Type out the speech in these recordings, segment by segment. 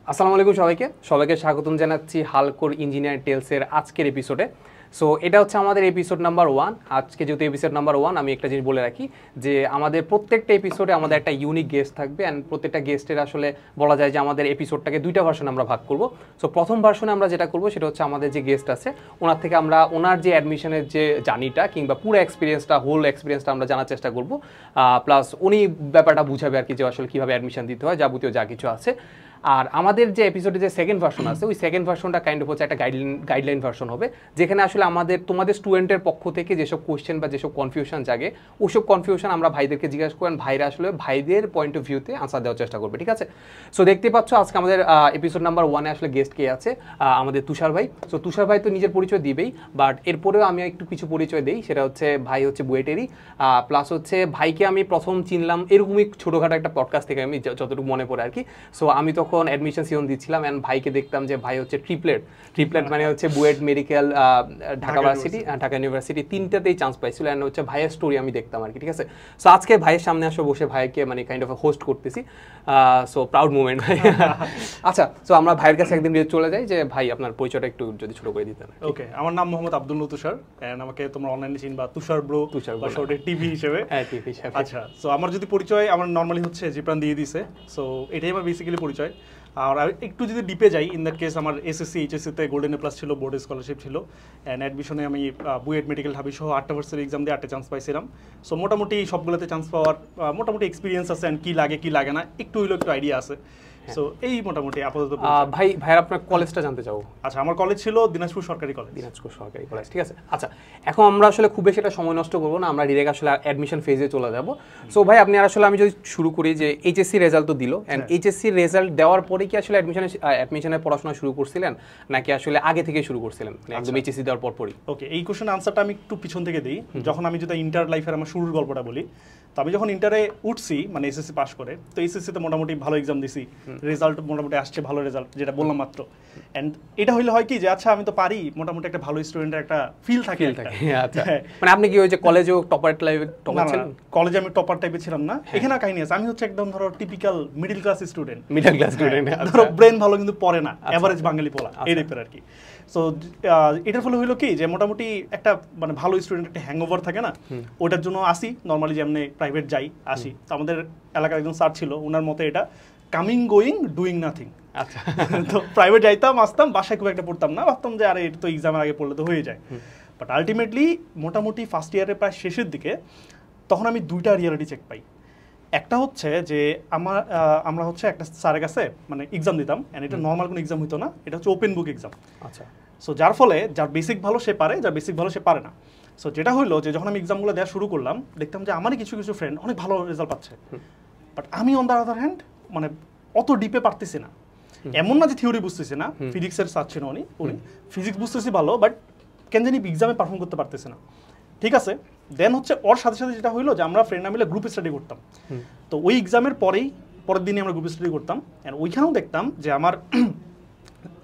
আসসালামু আলাইকুম সবাইকে স্বাগতম জানাচ্ছি হালকোর ইঞ্জিনিয়ার টেলসের আজকের এপিসোডে। সো এটা হচ্ছে আমাদের এপিসোড নাম্বার 1। আজকে যেহেতু এপিসোড নাম্বার 1, আমি একটা জিনিস বলে রাখি যে আমাদের প্রত্যেকটা এপিসোডে আমাদের একটা ইউনিক গেস্ট থাকবে, অ্যান্ড প্রত্যেকটা গেস্টের আসলে বলা যায় যে আমাদের এপিসোডটাকে দুইটা ভার্সনে আমরা ভাগ করব। সো প্রথম ভার্সনে আমরা যেটা করব সেটা হচ্ছে আমাদের যে গেস্ট আছে ওনার থেকে আমরা ওনার যে অ্যাডমিশনের যে জার্নিটা কিংবা পুরো এক্সপিরিয়েন্সটা, হোল এক্সপিরিয়েন্সটা আমরা জানার চেষ্টা করব, প্লাস উনি ব্যাপারটা বুঝাবে আর কি যে আসলে কীভাবে অ্যাডমিশন দিতে হয়, যাবতীয় যা কিছু আছে। আর আমাদের যে এপিসোডে যে সেকেন্ড ভার্সন আছে ওই সেকেন্ড ভার্সনটা কাইন্ড অফ হচ্ছে একটা গাইডলাইন ভার্সন হবে, যেখানে আসলে তোমাদের স্টুডেন্টের পক্ষ থেকে যেসব কোয়েশ্চেন বা যেসব কনফিউশন জাগে ওইসব কনফিউশন আমরা ভাইদেরকে জিজ্ঞাসা করেন, ভাইরা আসলে ভাইদের পয়েন্ট অফ ভিউতে আনসার দেওয়ার চেষ্টা করবে। ঠিক আছে? সো দেখতে পাচ্ছ আজকে আমাদের এপিসোড নাম্বার 1-এ আসলে গেস্ট কে আছে, আমাদের তুষার ভাই। সো তুষার ভাই তো নিজের পরিচয় দিবেই, বাট এরপরেও আমি একটু কিছু পরিচয় দিই। সেটা হচ্ছে ভাই হচ্ছে বুয়েটেরই, প্লাস হচ্ছে ভাইকে আমি প্রথম চিনলাম এরকমই ছোটোখাটো একটা পডকাস্ট থেকে, আমি যতটুকু মনে পড়ে আর কি। সো আমি তখন অ্যাডমিশন সিজন দিচ্ছিলাম, অ্যান্ড ভাইকে দেখতাম যে ভাই হচ্ছে ট্রিপলেট মানে হচ্ছে BUET, medical, Dhaka varsity, Dhaka university, তিনটাতেই চান্স পাইছিল। অ্যান্ড হচ্ছে ভাইয়ের স্টোরি আমি দেখতাম আর কি। ঠিক আছে? সো আজকে ভাইয়ের সামনে আসলে বসে ভাইকে মানে কাইন্ড অফ হোস্ট করতেছি। সো প্রাউড মুভমেন্ট ভাই। আচ্ছা, সো আমরা ভাইয়ের কাছে একদিন চলে যাই যে ভাই আপনার পরিচয়টা একটু যদি ছোট করে দিতেন। ওকে, আমার নাম মোহাম্মদ আব্দুল তুষার, এন্ড আমাকে তোমরা অনলাইনে চিনবা তুষার ব্রো বা শর্টে টিভি হিসেবে। হ্যাঁ, টিভি হিসেবে। আচ্ছা, সো আমার যদি পরিচয় আমার নরমালি হচ্ছে জিপ্রান দিয়ে দিছে, সো এটাই আমার বেসিক্যালি পরিচয়। আর একটু যদি ডিপে যাই, ইন দ্যাট কেস আমার এসএসসি এইচএসসিতে গোল্ডেন এ প্লাস ছিল, বোর্ডে স্কলারশিপ ছিল, অ্যান্ড অ্যাডমিশনে আমি বুয়েট মেডিকেল ঢাবি সহ 8টা ভার্সিটি এক্সাম দিয়ে 8টে চান্স পাইছিলাম। সো মোটামুটি সবগুলোতে চান্স পাওয়ার মোটামুটি এক্সপিরিয়েন্স আছে, অ্যান্ড কী লাগে কী লাগে না একটু হইলেও একটু আইডিয়া আছে। সো এই মোটামুটি আপাতত। ভাইয়ের আপনার কলেজটা জানতে চাও? আচ্ছা, আমার কলেজ ছিল দিনাজপুর সরকারি কলেজ। দিনাজপুর সরকারি কলেজ, ঠিক আছে। আচ্ছা, এখন আমরা আসলে খুব বেশি একটা সময় নষ্ট করবো না, আমরা ডিরেক্ট আসলে অ্যাডমিশন ফেজে চলে যাব। সো ভাই আপনি আসলে আমি যদি শুরু করি যে এইচএসসি রেজাল্ট তো দিল, অ্যান্ড এইচএসসি রেজাল্ট দেওয়ার পরে কি আসলে অ্যাডমিশনের পড়াশোনা শুরু করছিলেন নাকি আসলে আগে থেকে শুরু করছিলেন, একদম এইচএসসি দেওয়ার পরই? ওকে, এই কোশ্চেন আনসারটা আমি একটু পিছন থেকে দিই। যখন আমি যদি ইন্টার লাইফের আমার শুরুর গল্পটা বলি, তো আমি যখন ইন্টারে উঠছি মানে এসএসসি পাস করে, তো এসএসসিতে মোটামুটি ভালো এক্সাম দিছি, রেজাল্ট মোটামুটি আসছে ভালো রেজাল্ট, যেটা বললাম মাত্র। অ্যান্ড এটা হইলে হয় কি যে আচ্ছা আমি তো পারি, মোটামুটি একটা ভালো স্টুডেন্টের একটা ফিল থাকে। আচ্ছা, মানে আপনি কি ওই যে কলেজেও টপার ছিলেন? কলেজে আমি টপার টাইপের ছিলাম না, এখানে কাহিনী আছে। আমি হচ্ছে একদম ধরো টিপিক্যাল মিডল ক্লাস স্টুডেন্ট, ধরো ব্রেন ভালো কিন্তু পড়ে না, এভারেজ বাঙালি পোলা এই টাইপের আর কি। সো এটার ফলে হইলো কি যে মোটামুটি একটা মানে ভালো স্টুডেন্ট একটা হ্যাংওভার থাকে না, ওটার জন্য আসি নর্মালি, যেমনি প্রাইভেট যাই আসি। তো আমাদের এলাকার একজন স্যার ছিল, ওনার মতে এটা কামিং গোয়িং ডুইং নাথিং। আচ্ছা, তো প্রাইভেট যাইতাম আসতাম, বাসায় খুব একটা পড়তাম না, ভাবতাম যে আরে এটা তো এক্সামের আগে পড়লে তো হয়ে যায়। বাট আলটিমেটলি মোটামুটি ফার্স্ট ইয়ারের প্রায় শেষের দিকে তখন আমি দুইটা রিয়ালিটি চেক পাই। একটা হচ্ছে যে আমরা হচ্ছে একটা স্যারের কাছে মানে এক্সাম দিতাম, অ্যান্ড এটা নর্মাল কোনো এক্সাম হতো না, এটা হচ্ছে ওপেন বুক এক্সাম। আচ্ছা, সো যার ফলে যার বেসিক ভালো সে পারে, যার বেসিক ভালো সে পারে না। সো যেটা হইলো যে যখন আমি এক্সামগুলো দেওয়া শুরু করলাম, দেখতাম যে আমারই কিছু কিছু ফ্রেন্ড অনেক ভালো রেজাল্ট পাচ্ছে, বাট আমি অন দ্য আদার হ্যান্ড মানে অত ডিপে পারতেছি না। এমন না যে থিওরি বুঝতেছি না, ফিজিক্সের স্যার ছিল উনি ফিজিক্স বুঝতেছি ভালো, বাট কেন জানি এক্সামে পারফর্ম করতে পারতেছে না। ঠিক আছে, দেন হচ্ছে ওর সাথে সাথে যেটা হইলো যে আমরা ফ্রেন্ডরা মিলে গ্রুপ স্টাডি করতাম। তো ওই এক্সামের পরের দিনই আমরা গ্রুপ স্টাডি করতাম, অ্যান্ড ওইখানেও দেখতাম যে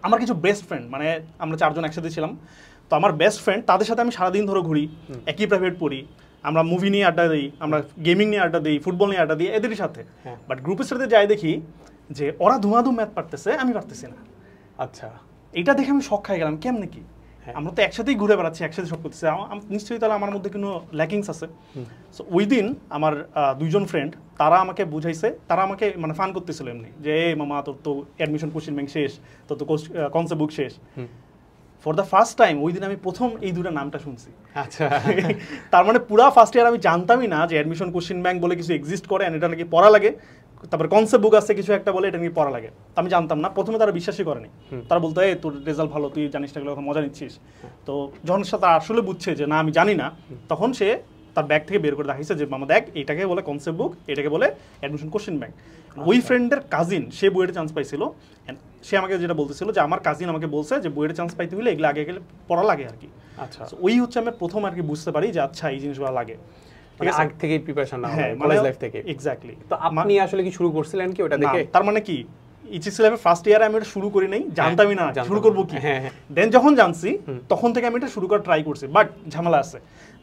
আমার কিছু বেস্ট ফ্রেন্ড, মানে আমরা 4 জন একসাথে ছিলাম, তো আমার বেস্ট ফ্রেন্ড তাদের সাথে আমি সারাদিন ধরে ঘুরি, একই প্রাইভেট পড়ি, আমরা মুভি নিয়ে আড্ডা দিই, আমরা গেমিং নিয়ে আড্ডা দিই, ফুটবল নিয়ে আড্ডা দিই এদেরই সাথে। বাট গ্রুপের সাথে যাই দেখি যে ওরা ধুমাধুম ম্যাথ পারতেছে, আমি পারতেছি না। আচ্ছা, এটা দেখে আমি শক খাই গেলাম, কেমনে কি আমরা তো একসাথেই ঘুরে বেড়াচ্ছি, একসাথে সব করতেছি, নিশ্চয়ই তাহলে আমার মধ্যে কোনো ল্যাকিংস আছে। সো ওই দিন আমার 2 জন ফ্রেন্ড তারা আমাকে বুঝাইছে, তারা আমাকে মানে ফান করতেছিল এমনি যে মামা তোর তো অ্যাডমিশন কোশ্চেন ব্যাংক শেষ, তোর তো কনসেপ্ট বুক শেষ। ফর দ্য ফার্স্ট টাইম ওই দিন আমি প্রথম এই দুটো নামটা শুনছি। আচ্ছা, তার মানে পুরা ফার্স্ট ইয়ার আমি জানতামই না যে অ্যাডমিশন কোশ্চেন ব্যাংক বলে কিছু এক্সিস্ট করে, এটা নাকি পড়া লাগে, তারপর কনসেপ্ট বুক আছে কিছু একটা বলে, এটা নিয়ে পড়া লাগে। আমি জানতাম না, প্রথমে তারা বিশ্বাসই করেনি। তারা বলতো তোর রেজাল্ট ভালো, তুই জানিস না, এগুলো মজা নিচ্ছিস। তো যখন সাথে আসলে বুঝছে যে না আমি জানি না, তখন সে তার ব্যাগ থেকে বের করে দেখাইছে যে মামা দেখ, এটাকে বলে কনসেপ্ট বুক, এটাকে বলে অ্যাডমিশন কোশ্চেন ব্যাংক। ওই ফ্রেন্ডের কাজিন সে বুয়েটে চান্স পাইছিল, সে আমাকে যেটা বলতেছিল যে আমার কাজিন আমাকে বলছে যে বুয়েটে চান্স পাইতে হলে এগুলো আগে গেলে পড়া লাগে আর কি। আচ্ছা, ওই হচ্ছে আমি প্রথম আর কি বুঝতে পারি যে আচ্ছা এই জিনিসগুলো লাগে। আগে থেকে প্রিপারেশন না হয় কলেজ লাইফ থেকে। এক্স্যাক্টলি। তো আপনি আসলে কি শুরু করছিলেন কি ওটা দেখে? তার মানে কি এইচএসসি লাইফের ফার্স্ট ইয়ারে আমি এটা শুরু করি নাই, জানতামই না শুরু করবো কি। দেন যখন জানছি তখন থেকে আমি এটা শুরু করার ট্রাই করছি, বাট ঝামেলা আছে।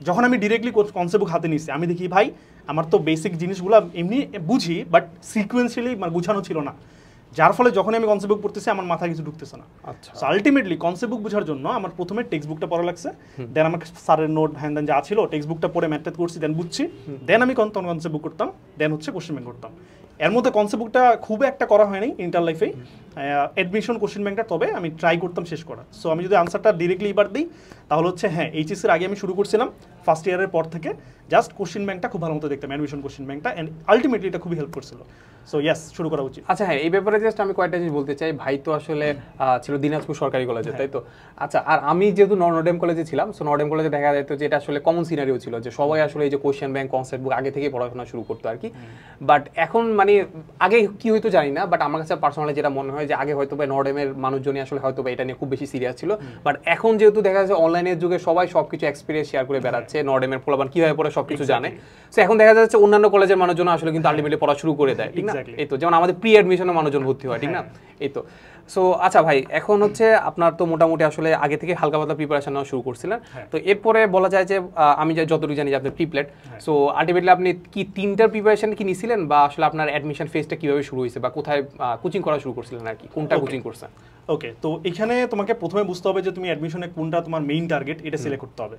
যখন আমি ডিরেক্টলি কনসেপ্ট বুক হাতে নিচ্ছি, আমি দেখি ভাই আমার তো বেসিক জিনিসগুলো এমনি বুঝি, বাট সিকুয়েন্সিয়ালি মানে গুছানো ছিল না। যার ফলে যখন আমি কনসেপ্ট বুক পড়তেছি আমার মাথায় কিছু ঢুকতেছে না। আচ্ছা সো আলটিমেটলি কনসেপ্ট বুক বোঝার জন্য আমার প্রথমে টেক্সট বুকটা পড়া লাগছে, দেন আমার স্যারের নোট হ্যান্ড দেন যা ছিল টেক্সট বুকটা পড়ে ম্যাথ করছি, দেন বুঝছি, দেন আমি কনসেপ্ট বুক করতাম, দেন হচ্ছে কোশ্চেন ব্যাংক করতাম। এর মধ্যে কনসেপ্ট বুকটা খুব একটা করা হয়নি ইন্টার লাইফেই, অ্যাডমিশন কোশ্চেন ব্যাংকটা তবে আমি ট্রাই করতাম শেষ করা। সো আমি যদি আনসারটা ডিরেক্টলি এবার দিই তাহলে হচ্ছে হ্যাঁ এইচএসির আগে আমি শুরু করছিলাম ফার্স্ট ইয়ারের পর থেকে জাস্ট কোশ্চেন ব্যাংকটা খুব ভালো মতো দেখতাম, অ্যাডমিশন কোশ্চেন ব্যাংকটা, অ্যান্ড আলটিমেটলি এটা খুবই হেল্প করছিল। সো ইয়েস শুরু করা উচিত। আচ্ছা হ্যাঁ, এই ব্যাপারে জাস্ট আমি কয়েকটা জিনিস বলতে চাই। ভাই তো আসলে ছিল দিনাজপুর সরকারি কলেজে, তাই তো? আচ্ছা, আর আমি যেহেতু নর্ডেম কলেজে ছিলাম, সো নর্ডেম কলেজে দেখা যেত যে এটা আসলে কমন সিনারিও ছিল যে সবাই আসলে এই যে কোশ্চেন ব্যাংক কনসেপ্ট বুক আগে থেকে পড়াশোনা শুরু করতো আর কি। বাট এখন মানে আগে কি হয়তো জানি না, বাট আমার কাছে পার্সোনালি যেটা মনে হয় যে আগে হয়তো বা নর্ডেমের মানুষজনই আসলে হয়তো বা এটা নিয়ে খুব বেশি সিরিয়াস ছিল। বাট এখন যেহেতু দেখা যাচ্ছে অনলাইনের যুগে সবাই সবকিছু এক্সপিরিয়েন্স শেয়ার করে বেড়াচ্ছে, নর্ডেমের পোলাপান কিভাবে পড়ে সবকিছু জানে, সো এখন দেখা যাচ্ছে অন্যান্য কলেজের মানুষজন আসলে কিন্তু আলটিমেটলি পড়া শুরু করে দেয়, ঠিক না? এই তো যেমন আমাদের প্রি অ্যাডমিশনের মানুষজন ভর্তি হয়, ঠিক না? এই তো। সো আচ্ছা ভাই, এখন হচ্ছে আপনার তো মোটামুটি আসলে আগে থেকে হালকা পাতলা প্রিপারেশন নেওয়া শুরু করছিলেন, তো এরপরে বলা যায় যে আমি যতটুকু জানি যে আপনি প্রিপ্লেড, সো আলটিমেটলি আপনি কি 3টার প্রিপারেশন কি নিছিলেন, বা আসলে আপনার অ্যাডমিশন ফেজটা কিভাবে শুরু হয়েছে, বা কোথায় কোচিং করা শুরু করছিলেন আর কি, কোনটা কোচিং করছেন? ওকে, তো এখানে তোমাকে প্রথমে বুঝতে হবে যে তুমি অ্যাডমিশনে কোনটা তোমার মেইন টার্গেট এটা সিলেক্ট করতে হবে।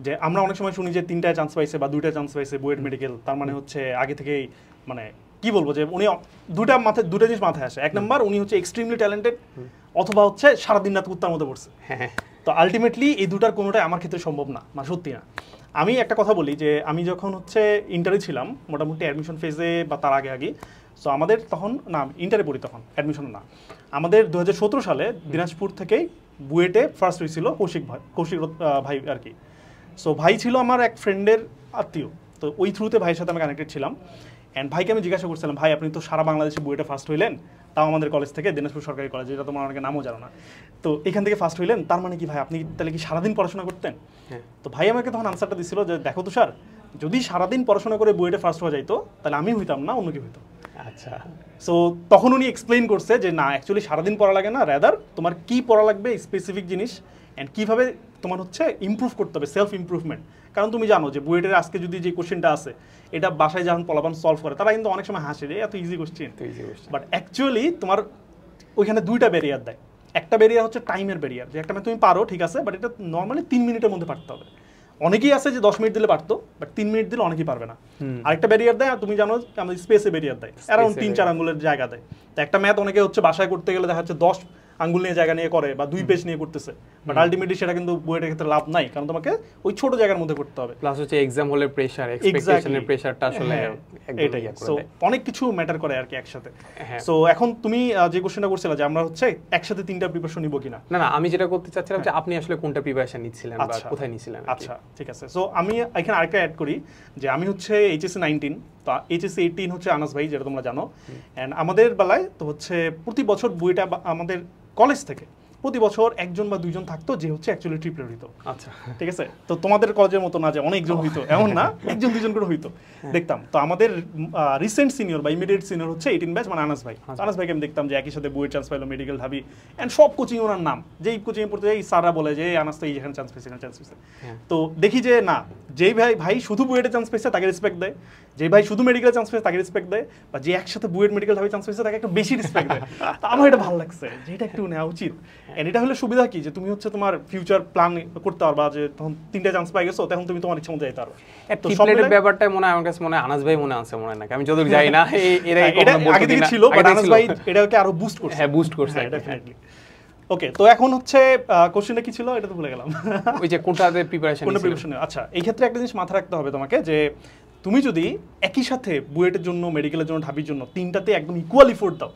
যে আমরা অনেক সময় শুনি যে 3টায় চান্স পাইছে বা 2টায় চান্স পাইছে বুয়েট মেডিকেল, তার মানে হচ্ছে আগে থেকেই মানে কি বলবো যে উনি দুটা জিনিস মাথায় আসে। এক নম্বর, উনি হচ্ছে এক্সট্রিমলি ট্যালেন্টেড, অথবা হচ্ছে সারাদিন রাত কুত্তার মধ্যে পড়ছে। তো আলটিমেটলি এই দুটার কোনোটাই আমার ক্ষেত্রে সম্ভব না, মানে সত্যি না। আমি একটা কথা বলি যে আমি যখন হচ্ছে ইন্টারে ছিলাম মোটামুটি অ্যাডমিশন ফেজে বা তার আগে সো আমাদের তখন না ইন্টারে পড়ি, তখন অ্যাডমিশন না, আমাদের 2017 সালে দিনাজপুর থেকেই বুয়েটে ফার্স্ট হয়েছিল কৌশিক ভাই আর কি। সো ভাই ছিল আমার এক ফ্রেন্ডের আত্মীয়, তো ওই থ্রুতে ভাইয়ের সাথে আমি কানেক্টেড ছিলাম। অ্যান্ড ভাইকে আমি জিজ্ঞাসা করছিলাম, ভাই আপনি তো সারা বাংলাদেশে বুয়েটে ফার্স্ট হইলেন, তাও আমাদের কলেজ থেকে, দিনাজপুর সরকারি কলেজ, যেটা তোমার অনেকে নামও জানো না, তো এখান থেকে ফার্স্ট হইলেন, তার মানে কি ভাই আপনি তাহলে কি সারাদিন পড়াশোনা করতেন? তো ভাই আমাকে তখন আনসারটা দিছিল যে দেখো তুষার, যদি সারাদিন পড়াশোনা করে বুয়েটে ফার্স্ট হওয়া যাইতো তাহলে আমি হইতাম না, অন্য কেউ হইতো। আচ্ছা, সো তখন উনি এক্সপ্লেইন করছে যে না, অ্যাকচুয়ালি সারাদিন পড়া লাগে না, রেদার তোমার কি পড়া লাগবে স্পেসিফিক জিনিস, অ্যান্ড কীভাবে তোমার হচ্ছে ইমপ্রুভ করতে হবে, সেলফ ইমপ্রুভমেন্ট। কারণ তুমি জানো যে বুয়েটের আজকে যদি যে কোশ্চেনটা আছে এটা বাসায় যখন পোলাপান সলভ করে তারা কিন্তু অনেক সময় হাসে যে এত ইজি কোশ্চেন, বাট অ্যাকচুয়ালি তোমার ওইখানে 2টা ব্যারিয়ার দেয়। একটা ব্যারিয়ার হচ্ছে টাইমের ব্যারিয়ার, যে একটা তুমি পারো ঠিক আছে, বাট এটা নর্মালি 3 মিনিটের মধ্যে পারতে হবে। অনেকেই আছে যে 10 মিনিট দিলে পারতো, বাট 3 মিনিট দিলে অনেকেই পারবে না। আরেকটা ব্যারিয়ার দেয়, তুমি জানো আমাদের স্পেসে ব্যারিয়ার দেয়, অ্যারাউন্ড 3-4 আঙ্গুলের জায়গা দেয়। তো একটা ম্যাথ অনেকে হচ্ছে বাসায় করতে গেলে দেখা যাচ্ছে 10 আঙ্গুল নিয়ে জায়গা নিয়ে করে বা 2 পেজ নিয়ে করতেছে, বাট আলটিমেটলি সেটা কিন্তু বুয়েটের ক্ষেত্রে লাভ নাই, কারণ তোমাকে ওই ছোট জায়গার মধ্যে করতে হবে। প্লাস হচ্ছে এক্সাম হলের প্রেসার, এক্সপেকটেশনের প্রেসারটা আসলে এটাই, সো অনেক কিছু ম্যাটার করে আর কি একসাথে। সো এখন তুমি যে কোশ্চেনটা করছিলে যে আমরা হচ্ছে একসাথে 3টা প্রিপারেশন নিব কিনা, না আমি যেটা করতে চাচ্ছিলাম যে আপনি আসলে কোনটা প্রিপারেশন নিচ্ছিলেন বা কোথায় নিছিলেন। আচ্ছা ঠিক আছে, সো আমি এখানে আরেকটা অ্যাড করি যে আমি হচ্ছে এইচএসসি 19, তো এইচএসসি 18 হচ্ছে আনাস ভাই, যেটা তোমরা জানো। অ্যান্ড আমাদের বেলায় তো হচ্ছে প্রতি বছর বুয়েটা আমাদের কলেজ থেকে প্রতি বছর 1জন বা 2জন থাকতো যে হচ্ছে অ্যাকচুয়ালি ট্রিপলেট হইতো। আচ্ছা ঠিক আছে, তো তোমাদের কলেজের মতো না যে অনেকজন হইতো, এমন না, 1জন-2জন করে হইতো দেখতাম। তো আমাদের রিসেন্ট সিনিয়র বা ইমিডিয়েট সিনিয়র হচ্ছে 18 ব্যাচ, মানে আনাস ভাই। আনাস ভাইকে আমি দেখতাম যে একই সাথে বুয়েট চান্স পাইলো, মেডিকেল ঢাবি, অ্যান্ড সব কোচিং ওনার নাম, যেই কোচিংয়ে পড়তে যাই স্যাররা বলে যে আনাস তো এইখানে চান্স পেয়েছে, এখানে চান্স পেয়েছে। তো দেখি যে না, যেই ভাই শুধু বুয়েটে চান্স পেয়েছে তাকে রেসপেক্ট দেয়, যে ভাই শুধু মেডিকেলে চান্স পেয়েছে তাকে রেসপেক্ট দেয়, বা যে একসাথে বুয়েট মেডিকেল ভাবে চান্স পেয়েছে তাকে একটু বেশি রেসপেক্ট দেয়। তো আমার এটা ভালো লাগছে যে এটা একটু নেওয়া উচিত। এন্ড এটা হলে সুবিধা কি যে তুমি হচ্ছে তোমার ফিউচার প্ল্যান করতে পারবা, যে তখন 3টা চান্স পাই গেছো তখন তুমি তোমার ইচ্ছা মতো যেতে পারবে। তো সবগুলোর ব্যাপারটা মনে হয় আমার কাছে মনে হয় আনাস ভাই মনে আছে, মনে হয় না আমি যতদূর যাই না, এরাই আগে থেকে ছিল, বাট আনাস ভাই এটাকে আরো বুস্ট করছে। হ্যাঁ বুস্ট করছে ডেফিনেটলি। ওকে, তো এখন হচ্ছে কোশ্চেনটা কি ছিল এটা তো ভুলে গেলাম। ওই যে কোনটাতে প্রিপারেশন। আচ্ছা, এই ক্ষেত্রে একটা জিনিস মাথায় রাখতে হবে তোমাকে, যে তুমি যদি একই সাথে বুয়েটের জন্য, মেডিকেলের জন্য, ঢাবির জন্য 3টাতে একদম ইকুয়াল এফোর্ট দাও,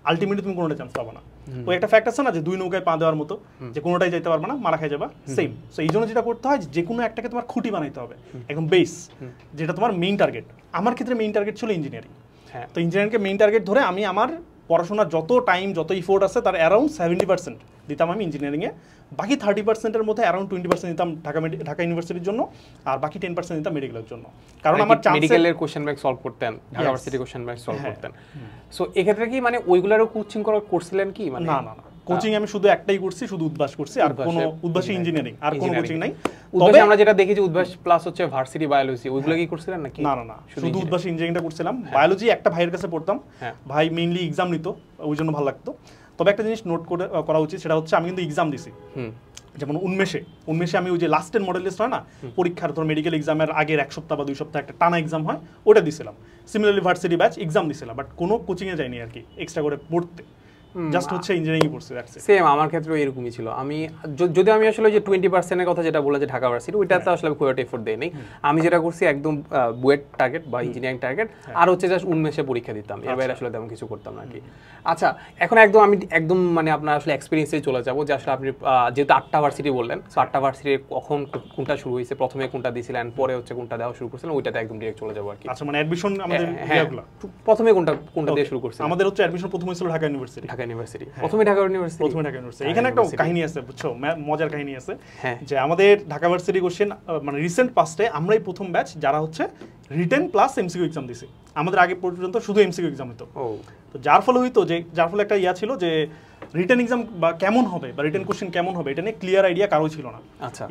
আলটিমেটলি তুমি কোনোটা চান্স পাবে না। ওই একটা ফ্যাক্ট আছে না যে 2 নৌকায় পা দেওয়ার মতো, যে কোনোটাই যেতে পারবে না, মারা খাই যাবা, সেম। সো এই জন্য যেটা করতে হয় যে কোনো একটাকে তোমার খুঁটি বানাইতে হবে, একদম বেস, যেটা তোমার মেইন টার্গেট। আমার ক্ষেত্রে মেইন টার্গেট ছিল ইঞ্জিনিয়ারিং। তো ইঞ্জিনিয়ারিংকে মেইন টার্গেট ধরে আমি আমার পড়াশোনার যত টাইম, যত ইফোর্ট আছে তার অ্যারাউন্ড 70% দিতাম আমি ইঞ্জিনিয়ারিংয়ে, বাকি 30%-এর মধ্যে অ্যারাউন্ড 20% দিতাম ঢাকা ইউনিভার্সিটির জন্য, আর বাকি 10% দিতাম মেডিকেলের জন্য। কারণ আমার মেডিকেলের কোশ্চেন ব্যাংক সলভ করতেন, Dhaka university question bank solve করতেন। সো এই ক্ষেত্রে কি মানে ওইগুলারও কোচিং করছিলেন কি? মানে না, কোচিং আমি শুধু একটাই করছি, শুধু উদ্ভাস করছি, আর কোনো উদ্ভাসী ইঞ্জিনিয়ারিং, আর কোনো কোচিং নাই। তবে আমরা যেটা দেখেছি উদ্ভাস প্লাস হচ্ছে ভার্সিটি বায়োলজি, ওইগুলো কি করছিলেন নাকি? না না না, শুধু উদ্ভাসী ইঞ্জিনিয়ারিংটা করছিলাম। বায়োলজি একটা ভাইয়ের কাছে পড়তাম, ভাই মেইনলি এক্সাম নিত, ওই জন্য ভালো লাগতো। তবে একটা জিনিস নোট করা উচিত, সেটা হচ্ছে আমি কিন্তু এক্সাম দিছি। যেমন উন্মেষে আমি ওই যে লাস্টের মডেল লিস্ট হয় না, পরীক্ষার ধর মেডিকেল এক্সামের আগের 1 সপ্তাহ বা 2 সপ্তাহ একটা টানা এক্সাম হয়, ওটা দিছিলাম। সিমিলারলি ভার্সিটি ব্যাচ এক্সাম দিছিলাম, বাট কোনো কোচিংয়ে যাইনি আর কি এক্সট্রা করে পড়তে, জাস্ট হচ্ছে ইঞ্জিনিয়ারিং পড়ছি। সেম আমার ক্ষেত্রেও এরকমই ছিল। আমি যদি আমি আসলে যে 20% কথা যেটা বলে যে ঢাকা ভার্সিটি, ওইটাতে আসলে খুব একটা এফোর্ট দেই নাই। আমি যেটা করছি একদম বুয়েট টার্গেট বা ইঞ্জিনিয়ারিং টার্গেট, আর হচ্ছে জাস্ট উন্মেষে পরীক্ষা দিতাম, এর বাইরে আসলে তেমন কিছু করতাম না আর কি। আচ্ছা, এখন আমি একদম মানে আপনার আসলে এক্সপিরিয়েন্সে চলে যাবো, যে আসলে আপনি যেহেতু 8টা ভার্সিটি বললেন, সো 8টা ভার্সিটির কখন কোনটা শুরু হয়েছে, প্রথমে কোনটা দিয়েছিলেন, পরে হচ্ছে কোনটা দেওয়া শুরু করছিলেন, ওইটাতে একদম ডিরেক্ট চলে যাবো আর কি। আচ্ছা, মানে অ্যাডমিশন আমাদের ইয়াগুলো প্রথমে কোনটা দিয়ে শুরু করছিলেন? আমাদের হচ্ছে অ্যাডমিশন প্রথম হয়েছিল ঢাকা ইউনিভার্সিটি। প্রথমে ঢাকা ইউনিভার্সিটি। এখানে একটা কাহিনী আছে, বুঝছো, মজার কাহিনী আছে, যে আমাদের ঢাকা ভার্সিটি কোশ্চেন মানে রিসেন্ট পাস্টে আমরাই প্রথম ব্যাচ যারা হচ্ছে রিটেন প্লাস এমসিকিউ এক্সাম দিছি। আমাদের আগে পর্যন্ত শুধু এমসিকিউ এক্সাম হতো। তো যার ফলে একটা ইয়া ছিল যে রিটেন এক্সাম বা কেমন হবে বা রিটেন কোশ্চেন কেমন হবে এটা নিয়ে ক্লিয়ার আইডিয়া কারো ছিল না।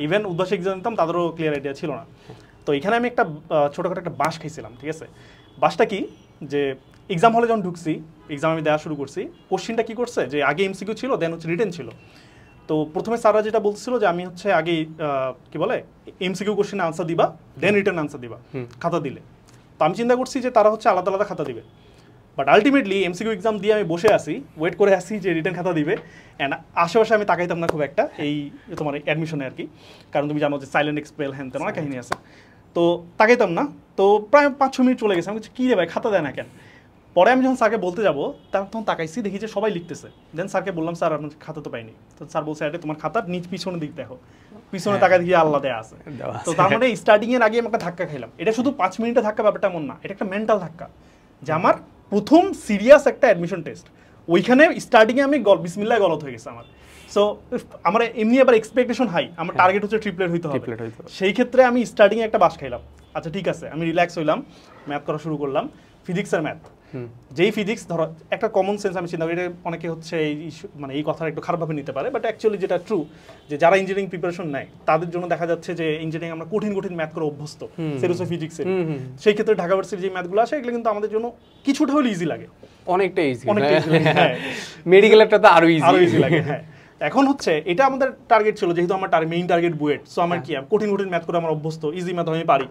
ইভেন উদ্ভাস এক্সাম দিতাম, তাদেরও ক্লিয়ার আইডিয়া ছিল না। তো এখানে আমি একটা ছোটখাটো একটা বাস খাইছিলাম, ঠিক আছে। বাসটা কি, যে এক্সাম হলে যখন ঢুকছি, এক্সাম আমি দেওয়া শুরু করছি, কোশ্চেনটা কি করছে যে আগে এমসিকিউ ছিল, দেন হচ্ছে রিটেন ছিল। তো প্রথমে স্যাররা যেটা বলছিল যে আমি হচ্ছে আগে কি বলে এমসিকিউ কোশ্চেনে আনসার দিবা, দেন রিটেন আনসার দিবা খাতা দিলে। তো আমি চিন্তা করছি যে তারা হচ্ছে আলাদা আলাদা খাতা দিবে, বাট আলটিমেটলি এমসিকিউ এক্সাম দিয়ে আমি বসে আসি, ওয়েট করে আসি যে রিটেন খাতা দিবে। অ্যান্ড আশেপাশে আমি তাকাইতাম না খুব একটা, এই তোমার অ্যাডমিশনে আর কি, কারণ তুমি জানো যে সাইলেন্ট এক্সপেল হ্যান তেমন কাহিনী আছে। তো তাকাইতাম না, তো প্রায় 5-6 মিনিট চলে গেছে। আমি বলছি কী রে ভাই, খাতা দেয় না কেন? পরে আমি যখন স্যারকে বলতে যাবো, তখন তাকাইছি, দেখি যে সবাই লিখতেছে। দেন স্যারকে বললাম, স্যার আপনার খাতা তো পাইনি। তো স্যার বলছে, আরে তোমার খাতার নিচ পিছনে দিক দেখো, পিছনে তাকাই দেখি আল্লাহ দেয়া আছে। তো তার মানে স্টার্টিং এর আগে আমি একটা ধাক্কা খাইলাম। এটা শুধু 5 মিনিটের ধাক্কা, ব্যাপারটা এমন না, এটা একটা মেন্টাল ধাক্কা, যে আমার প্রথম সিরিয়াস একটা অ্যাডমিশন টেস্ট, ওইখানে স্টার্টিংয়ে আমি বিসমিল্লাহ গলত হয়ে গেছে আমার। সো আমার এমনি আবার এক্সপেকটেশন হাই, আমার টার্গেট হচ্ছে ট্রিপলেট হইতে হবে। সেই ক্ষেত্রে আমি স্টার্টিংয়ে একটা বাস খাইলাম। আচ্ছা ঠিক আছে, আমি রিল্যাক্স হইলাম, ম্যাথ করা শুরু করলাম, ফিজিক্সের ম্যাথ। যেই ফিজিক্স ধরো একটা কমন সেন্স, আমি চিন্তা করি এটা অনেকে হচ্ছে মানে এই কথাটা একটু খারাপভাবে নিতে পারে, বাট অ্যাকচুয়ালি যেটা ট্রু, যে যারা ইঞ্জিনিয়ারিং প্রিপারেশন নেয় তাদের জন্য দেখা যাচ্ছে যে ইঞ্জিনিয়ারিং আমরা কঠিন ম্যাথ করে অভ্যস্ত, সেরোসো ফিজিক্সে। সেই ক্ষেত্রে ঢাকা ভার্সিটির যে ম্যাথগুলো আসে এগুলো কিন্তু আমাদের জন্য কিছুটা হলে ইজি লাগে, অনেকটা ইজি। মেডিকেলটা তো আরো ইজি লাগে। হ্যাঁ, এখন হচ্ছে এটা আমাদের টার্গেট ছিল, যেহেতু আমার মেইন টার্গেট বুয়েট, সো আমার কি কঠিন ম্যাথ করে আমার অভ্যস্ত, ইজি ম্যাথ আমি পারি।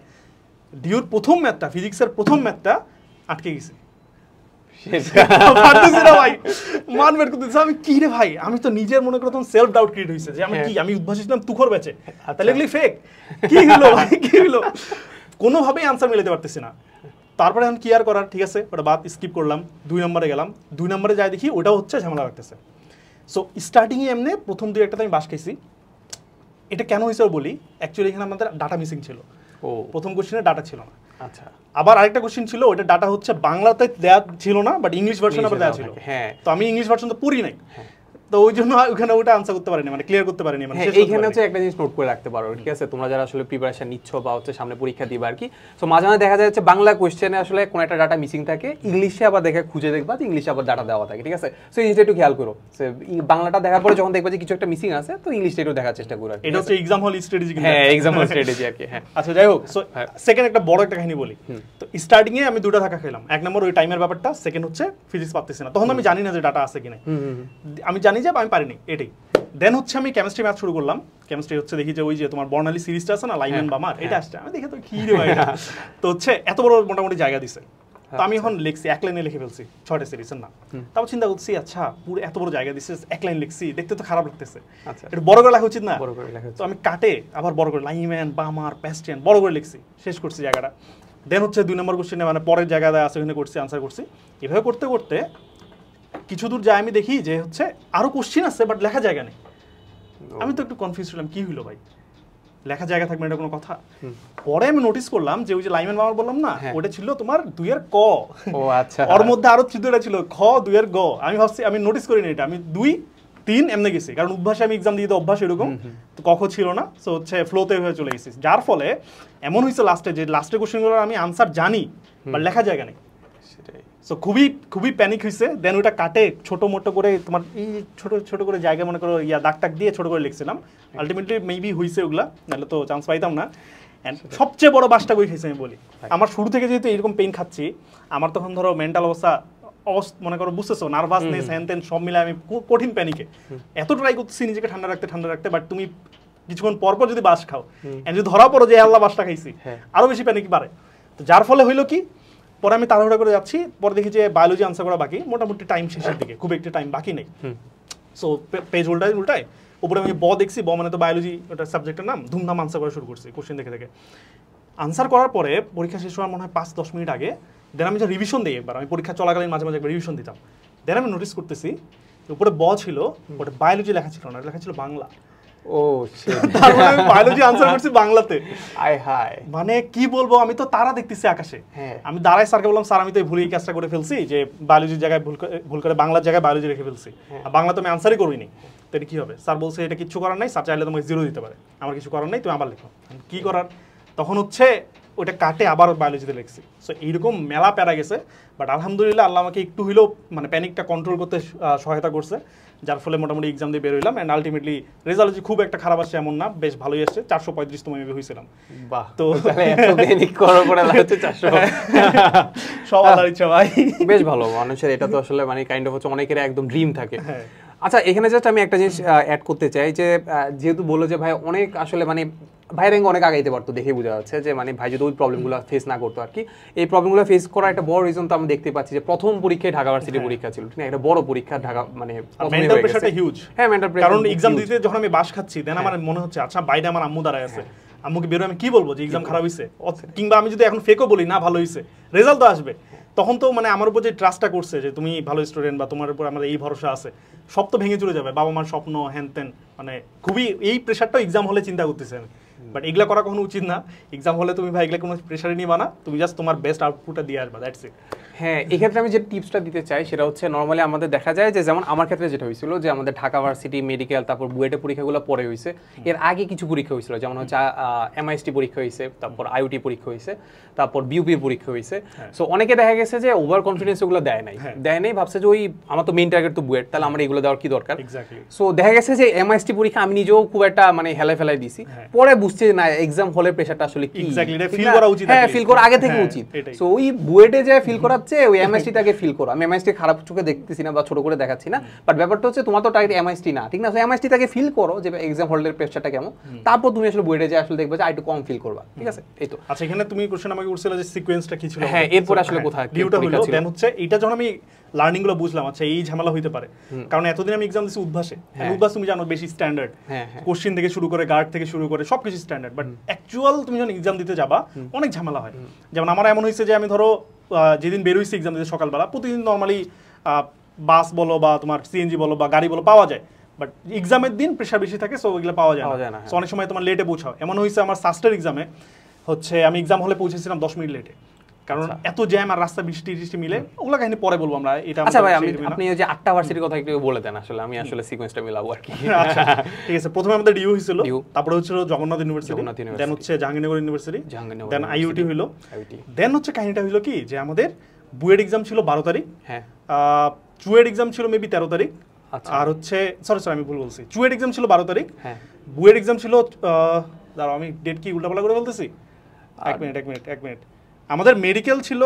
ডিউর প্রথম ম্যাথটা, ফিজিক্সের প্রথম ম্যাথটা আটকে গেছে, আমি কি রে ভাই, আমি তো নিজের মনে করতাম সেলফ ডাউট ক্রিয়েট হয়েছে যে আমি কি, আমি উদ্ভাসী ছিলাম তুখর ব্যাচে, তাহলে এগুলি ফেক, কি হলো ভাই, কি হলো, কোনোভাবেই আনসার মিলাতে পারতেছি না। তারপরে এখন কি আর করার, ঠিক আছে ওটা বাদ, স্কিপ করলাম, 2 নম্বরে গেলাম। 2 নম্বরে যাই দেখি ওটাও হচ্ছে ঝামেলা রাখতেছে। সো স্টার্টিংয়ে এমনি প্রথম 2-1টাতে আমি বাস খাইছি। এটা কেন হয়েছে বলি, অ্যাকচুয়ালি এখানে আমাদের ডাটা মিসিং ছিল, প্রথম কোশ্চেনে ডাটা ছিল না। আচ্ছা, আবার আরেকটা কোশ্চেন ছিল, ওটা ডাটা হচ্ছে বাংলাতে দেয়া ছিল না, বাট ইংলিশ ভার্সন আবার দেয়া ছিল। তো আমি ইংলিশ ভার্সন তো পড়ি নাই, তো ওই জন্য ওখানে ওটা আনসার করতে পারিনি, মানে ক্লিয়ার করতে পারিনি। মানে এইখানে হচ্ছে একটা জিনিস নোট করে রাখতে পারো, ঠিক আছে, তোমরা যারা আসলে প্রিপারেশন নিচ্ছ বা হচ্ছে সামনে পরীক্ষা দিবা আর কি। সো মাঝে মাঝে দেখা যাচ্ছে বাংলা কোশ্চেনে আসলে কোন একটা ডাটা মিসিং থাকে, ইংলিশে আবার দেখে খুঁজে দেখবা যে ইংলিশে আবার ডাটা দেওয়া থাকে, ঠিক আছে। সো এই জিনিসটা একটু খেয়াল করো, বাংলাটা দেখার পরে যখন দেখবা যে কিছু একটা মিসিং আছে, তো ইংলিশটা একটু দেখার চেষ্টা করো। এটা হচ্ছে এক্সাম হল স্ট্র্যাটেজি। হ্যাঁ, এক্সাম হল স্ট্র্যাটেজি আর কি। হ্যাঁ, আচ্ছা যাই হোক, সো সেকেন্ড একটা বড় একটা কাহিনী বলি। তো স্টার্টিং এ আমি 2টা ধাক্কা খেলাম। 1 নম্বর ওই টাইমের ব্যাপারটা, সেকেন্ড হচ্ছে ফিজিক্স পারতেছি না, তখন আমি জানি না যে ডাটা আছে কিনা, আমি জানি যে আমি পারিনি, এটাই। দেন হচ্ছে আমি কেমিস্ট্রি ম্যাথ শুরু করলাম। কেমিস্ট্রি হচ্ছে দেখি যে ওই যে তোমার বর্ণালী সিরিজটা আছে না, লাইম্যান বামার, এটা আসছে, আমি দেখে তো কি রে ভাই, তো হচ্ছে এত বড় মোটামুটি জায়গা দিছে। তো আমি এখন লিখছি, 1 লাইনে লিখে ফেলছি 6টা সিরিজের নাম। তারপর চিন্তা করছি, আচ্ছা পুরো এত বড় জায়গা দিছে, 1 লাইন লিখছি, দেখতে তো খারাপ লাগতেছে, এটা বড় করে লেখা উচিত না? তো আমি কাটে আবার বড় করে লাইম্যান বামার প্যাস্টিয়ান বড় করে লিখছি, শেষ করছি জায়গাটা। দেন হচ্ছে 2 নম্বর কোশ্চেনে মানে পরের জায়গাটা আছে ওখানে করছি, আনসার করছি। এভাবে করতে করতে কিছু দূর যায়, আমি দেখি যে হচ্ছে আরো কোশ্চেন আছে, বাট লেখা জায়গা নেই। আমি তো একটু কনফিউজ হলাম, কি হলো ভাই, লেখা জায়গা থাকবে এটা কোনো কথা? পরে আমি নোটিস করলাম যে ওই যে লাইম্যান বামার বললাম না, ওটা ছিল তোমার 2 এর ক। ও আচ্ছা, ওর মধ্যে আরো 3টা ছিল, খ 2 এর গ। আমি ভাবছি, আমি নোটিস করিনি এটা, আমি 2-3 এমনি গেছি, কারণ অভ্যাসে আমি এক্সাম দিতে অভ্যাস এরকম, তো কখ ছিল না। সো হচ্ছে ফ্লোতে হয়ে চলে গেছি, যার ফলে এমন হয়েছে লাস্টে যে লাস্টের কোশ্চেনগুলোর আমি আনসার জানি, বাট লেখা জায়গা নেই। সেটাই। সো খুবই খুবই প্যানিক হয়েছে। দেন ওটা কাটে ছোট মোটো করে তোমার এই ছোট ছোট করে জায়গা মনে করো দাগ টাক দিয়ে ছোট করে লিখছিলাম। আলটিমেটলি মেবি হয়েছে ওগুলা, নাহলে তো চান্স পাইতাম না। অ্যান্ড সবচেয়ে বড় বাসটা কই খাইছে আমি বলি, আমার শুরু থেকে যেহেতু এরকম পেইন খাচ্ছি, আমার তখন ধরো মেন্টাল অবস্থা মনে করো বুঝতেছো, নার্ভাসনেস হ্যান তেন সব মিলে আমি কঠিন প্যানিকে এত ট্রাই করতেছি নিজেকে ঠান্ডা রাখতে, বাট তুমি কিছুক্ষণ পরপর যদি বাস খাও এন্ড যদি ধরা পড়ো যে আল্লাহ বাসটা খাইছি, আরো বেশি প্যানিক বাড়ে। তো যার ফলে হইলো কি, পরে আমি তাড়াহুড়া করে যাচ্ছি, পরে দেখি যে বায়োলজি আনসার করা বাকি, মোটামুটি টাইম শেষের দিকে, খুব একটা টাইম বাকি নেই। সো পেজ উল্টায় উপরে আমি দেখছি, মানে তো বায়োলজি ওটা সাবজেক্টের নাম, ধুমধাম আনসার করা শুরু করছি কোশ্চেন দেখে। আনসার করার পরে পরীক্ষা শেষ হওয়ার মনে হয় 5-10 মিনিট আগে দেন আমি যে রিভিশন দিই একবার, আমি পরীক্ষা চলাকালীন মাঝে মাঝে একবার রিভিশন দিতাম। দেন আমি নোটিস করতেছি উপরে ছিল, ওটা বায়োলজি লেখা ছিল না, লেখা ছিল বাংলা। ও তার মানে আমি বায়োলজি আনসার করছি বাংলাতে। আয় হায়, মানে কি বলবো, আমি তো তারা দেখতেছি আকাশে। আমি দাঁড়ায় স্যারকে বললাম, স্যার আমি তো ভুল এই কাজটা করে ফেলছি, যে বায়োলজির জায়গায় ভুল করে বাংলার জায়গায় বায়োলজি রেখে ফেলছি, আর বাংলা তো আমি আনসারই করিনি, তো এটা কি হবে? স্যার বলছে এটা কিছু করার নাই, স্যার চাইলে তোমাকে 0 দিতে পারে, আমার কিছু করার নাই, তুমি আবার লেখো। কি করার, তখন হচ্ছে ওটা কাটে আবার বায়োলজিতে লিখছি। সো এইরকম মেলা প্যারা গেছে, বাট আলহামদুলিল্লাহ আল্লাহ আমাকে একটু হলেও মানে প্যানিকটা কন্ট্রোল করতে সহায়তা করছে, যার ফলে মোটামুটি এক্সাম দিয়ে বের হইলাম। অ্যান্ড আলটিমেটলি রেজাল্ট খুব একটা খারাপ আসছে এমন না, বেশ ভালোই আসছে, 435তম আমি হয়েছিলাম। বাহ, তো এত প্যানিক করার পরে লাগছে 400, সব আল্লাহর ইচ্ছা ভাই। বেশ ভালো, মানুষের এটা তো আসলে মানে কাইন্ড অফ হচ্ছে অনেকের একদম ড্রিম থাকে। আচ্ছা, এখানে জাস্ট আমি একটা জিনিস অ্যাড করতে চাই, যে যেহেতু বললো যে ভাই অনেক আসলে মানে ভাইয়ের র্যাঙ্ক অনেক আগাইতে পারতো, দেখে বোঝা যাচ্ছে যে মানে ভাই যদি ওই প্রবলেমগুলো ফেস না করতো আর কি। এই প্রবলেমগুলো ফেস করার একটা বড় রিজন তো আমি দেখতে পাচ্ছি যে প্রথম পরীক্ষায় ঢাকা ভার্সিটি পরীক্ষা ছিল, ঠিক না? একটা বড় পরীক্ষা ঢাকা, মানে মেন্টাল প্রেশারটা হিউজ। হ্যাঁ, মেন্টাল প্রেশার, কারণ এক্সাম দিতে যখন আমি বাস খাচ্ছি, দেন আমার মনে হচ্ছে আচ্ছা বাইরে আমার আম্মু দাঁড়ায় আছে, আম্মুকে বেরো আমি কি বলবো যে এক্সাম খারাপ হয়েছে, কিংবা আমি যদি এখন ফেকও বলি না ভালো হয়েছে, রেজাল্ট তো আসবে, তখন তো মানে আমার উপর যে ট্রাস্টটা করছে যে তুমি ভালো স্টুডেন্ট বা তোমার উপর আমাদের এই ভরসা আছে, সব তো ভেঙে চলে যাবে, বাবা মার স্বপ্ন হ্যান তেন, মানে খুবই এই প্রেশারটা এক্সাম হলে চিন্তা করতেছে আমি। বাট এগুলা করা কখনো উচিত না, এক্সাম হলে তুমি ভাই এগুলা কোনো প্রেশারে নিবা না, তুমি জাস্ট তোমার বেস্ট আউটপুটটা দিয়ে আসবা, দ্যাটস ইট। হ্যাঁ, এক্ষেত্রে আমি যে টিপসটা দিতে চাই সেটা হচ্ছে, নর্মালি আমাদের দেখা যায় যে যেমন আমার ক্ষেত্রে যেটা হয়েছিল, যে আমাদের ঢাকা ভার্সিটি মেডিকেল তারপর বুয়েটের পরীক্ষাগুলো পরে হয়েছে, এর আগে কিছু পরীক্ষা হয়েছিল, যেমন হচ্ছে এমআইএসটি পরীক্ষা হয়েছে, তারপর আইওটি পরীক্ষা হয়েছে, তারপর বিউপির পরীক্ষা হয়েছে। সো অনেকে দেখা গেছে যে ওভার কনফিডেন্স ওগুলো দেয় নাই, ভাবছে যে ওই আমার তো মেইন টার্গেট তো বুয়েট, তাহলে আমার এগুলো দেওয়ার কি দরকার। সো দেখা গেছে যে এমআইএসটি পরীক্ষা আমি নিজেও খুব একটা মানে ফেলাই দিছি, পরে বুঝছি না এক্সাম হলের প্রেশারটা আসলে কি, ফিল করা উচিত, হ্যাঁ ফিল করা আগে থেকে উচিত। সো ওই বুয়েটে যে ফিল করাচ্ছে ওই এমআইএসটি টাকে ফিল করো, আমি এমআইএসটি খারাপ চোখে দেখতেছি না বা ছোট করে দেখাচ্ছি না, বাট ব্যাপারটা হচ্ছে তোমার তো টার্গেট এমআইএসটি না, ঠিক না? সো এমআইএসটি টাকে ফিল করো যে এক্সাম হলের প্রেশারটা কেমন, তারপর তুমি আসলে বুয়েটে যে আসলে দেখবে যে একটু কম ফিল করবা, ঠিক আছে? এই তো। আচ্ছা, এখানে তুমি কোশ্চেন আমাকে করছিলে যে সিকোয়েন্সটা কি ছিল, হ্যাঁ এরপর আসলে কোথায় ভিউটা হলো, দেন হচ্ছে এটা যখন আমি লার্নিং গুলো বুঝলাম, আচ্ছা এই ঝামেলা হইতে পারে, কারণ এতদিন আমি এক্সাম দিছি উদ্ভাসে, উদ্ভাস তুমি জানো বেশি স্ট্যান্ডার্ড, কোশ্চেন থেকে শুরু করে গার্ড থেকে শুরু করে সবকিছু স্ট্যান্ডার্ড, বাট অ্যাকচুয়াল তুমি যখন এক্সাম দিতে যাবা অনেক ঝামেলা হয়। যেমন আমার এমন হয়েছে যে আমি ধরো যেদিন বের হইছি এক্সাম দিতে সকালবেলা, প্রতিদিন নর্মালি বাস বলো বা তোমার সিএনজি বলো বা গাড়ি বলো পাওয়া যায়, বাট এক্সামের দিন প্রেশার বেশি থাকে, সো ওইগুলো পাওয়া যায় না। সো অনেক সময় তোমার লেটে পৌঁছাও। এমন হয়েছে আমার সাস্টের এক্সামে হচ্ছে আমি এক্সাম হলে পৌঁছেছিলাম 10 মিনিট লেটে, কারণ এত জ্যাম আর রাস্তা বৃষ্টি মিলে, ওগুলো কাহিনী পরে বলবো আমরা। এটা আচ্ছা ভাই, আপনি ওই যে 8টা ভার্সিটির কথা একটু বলে দেন, আসলে আমি আসলে সিকোয়েন্সটা মিলাবো আর কি। আচ্ছা ঠিক আছে, প্রথমে আমাদের ডিউ হইছিল, তারপরে হচ্ছিল জগন্নাথ ইউনিভার্সিটি, দেন হচ্ছে জাহাঙ্গীরনগর ইউনিভার্সিটি, দেন আইইউটি হইলো, দেন হচ্ছে কাহিনীটা হইলো কি যে আমাদের বুয়েট এক্সাম ছিল 12 তারিখ, হ্যাঁ চুয়েট এক্সাম ছিল মেবি 13 তারিখ, আর হচ্ছে সরি আমি ভুল বলছি, চুয়েট এক্সাম ছিল 12 তারিখ, হ্যাঁ বুয়েট এক্সাম ছিল দাঁড়াও আমি ডেট কি উল্টাপাল্টা করে বলতেছি, এক মিনিট আমাদের মেডিকেল ছিল,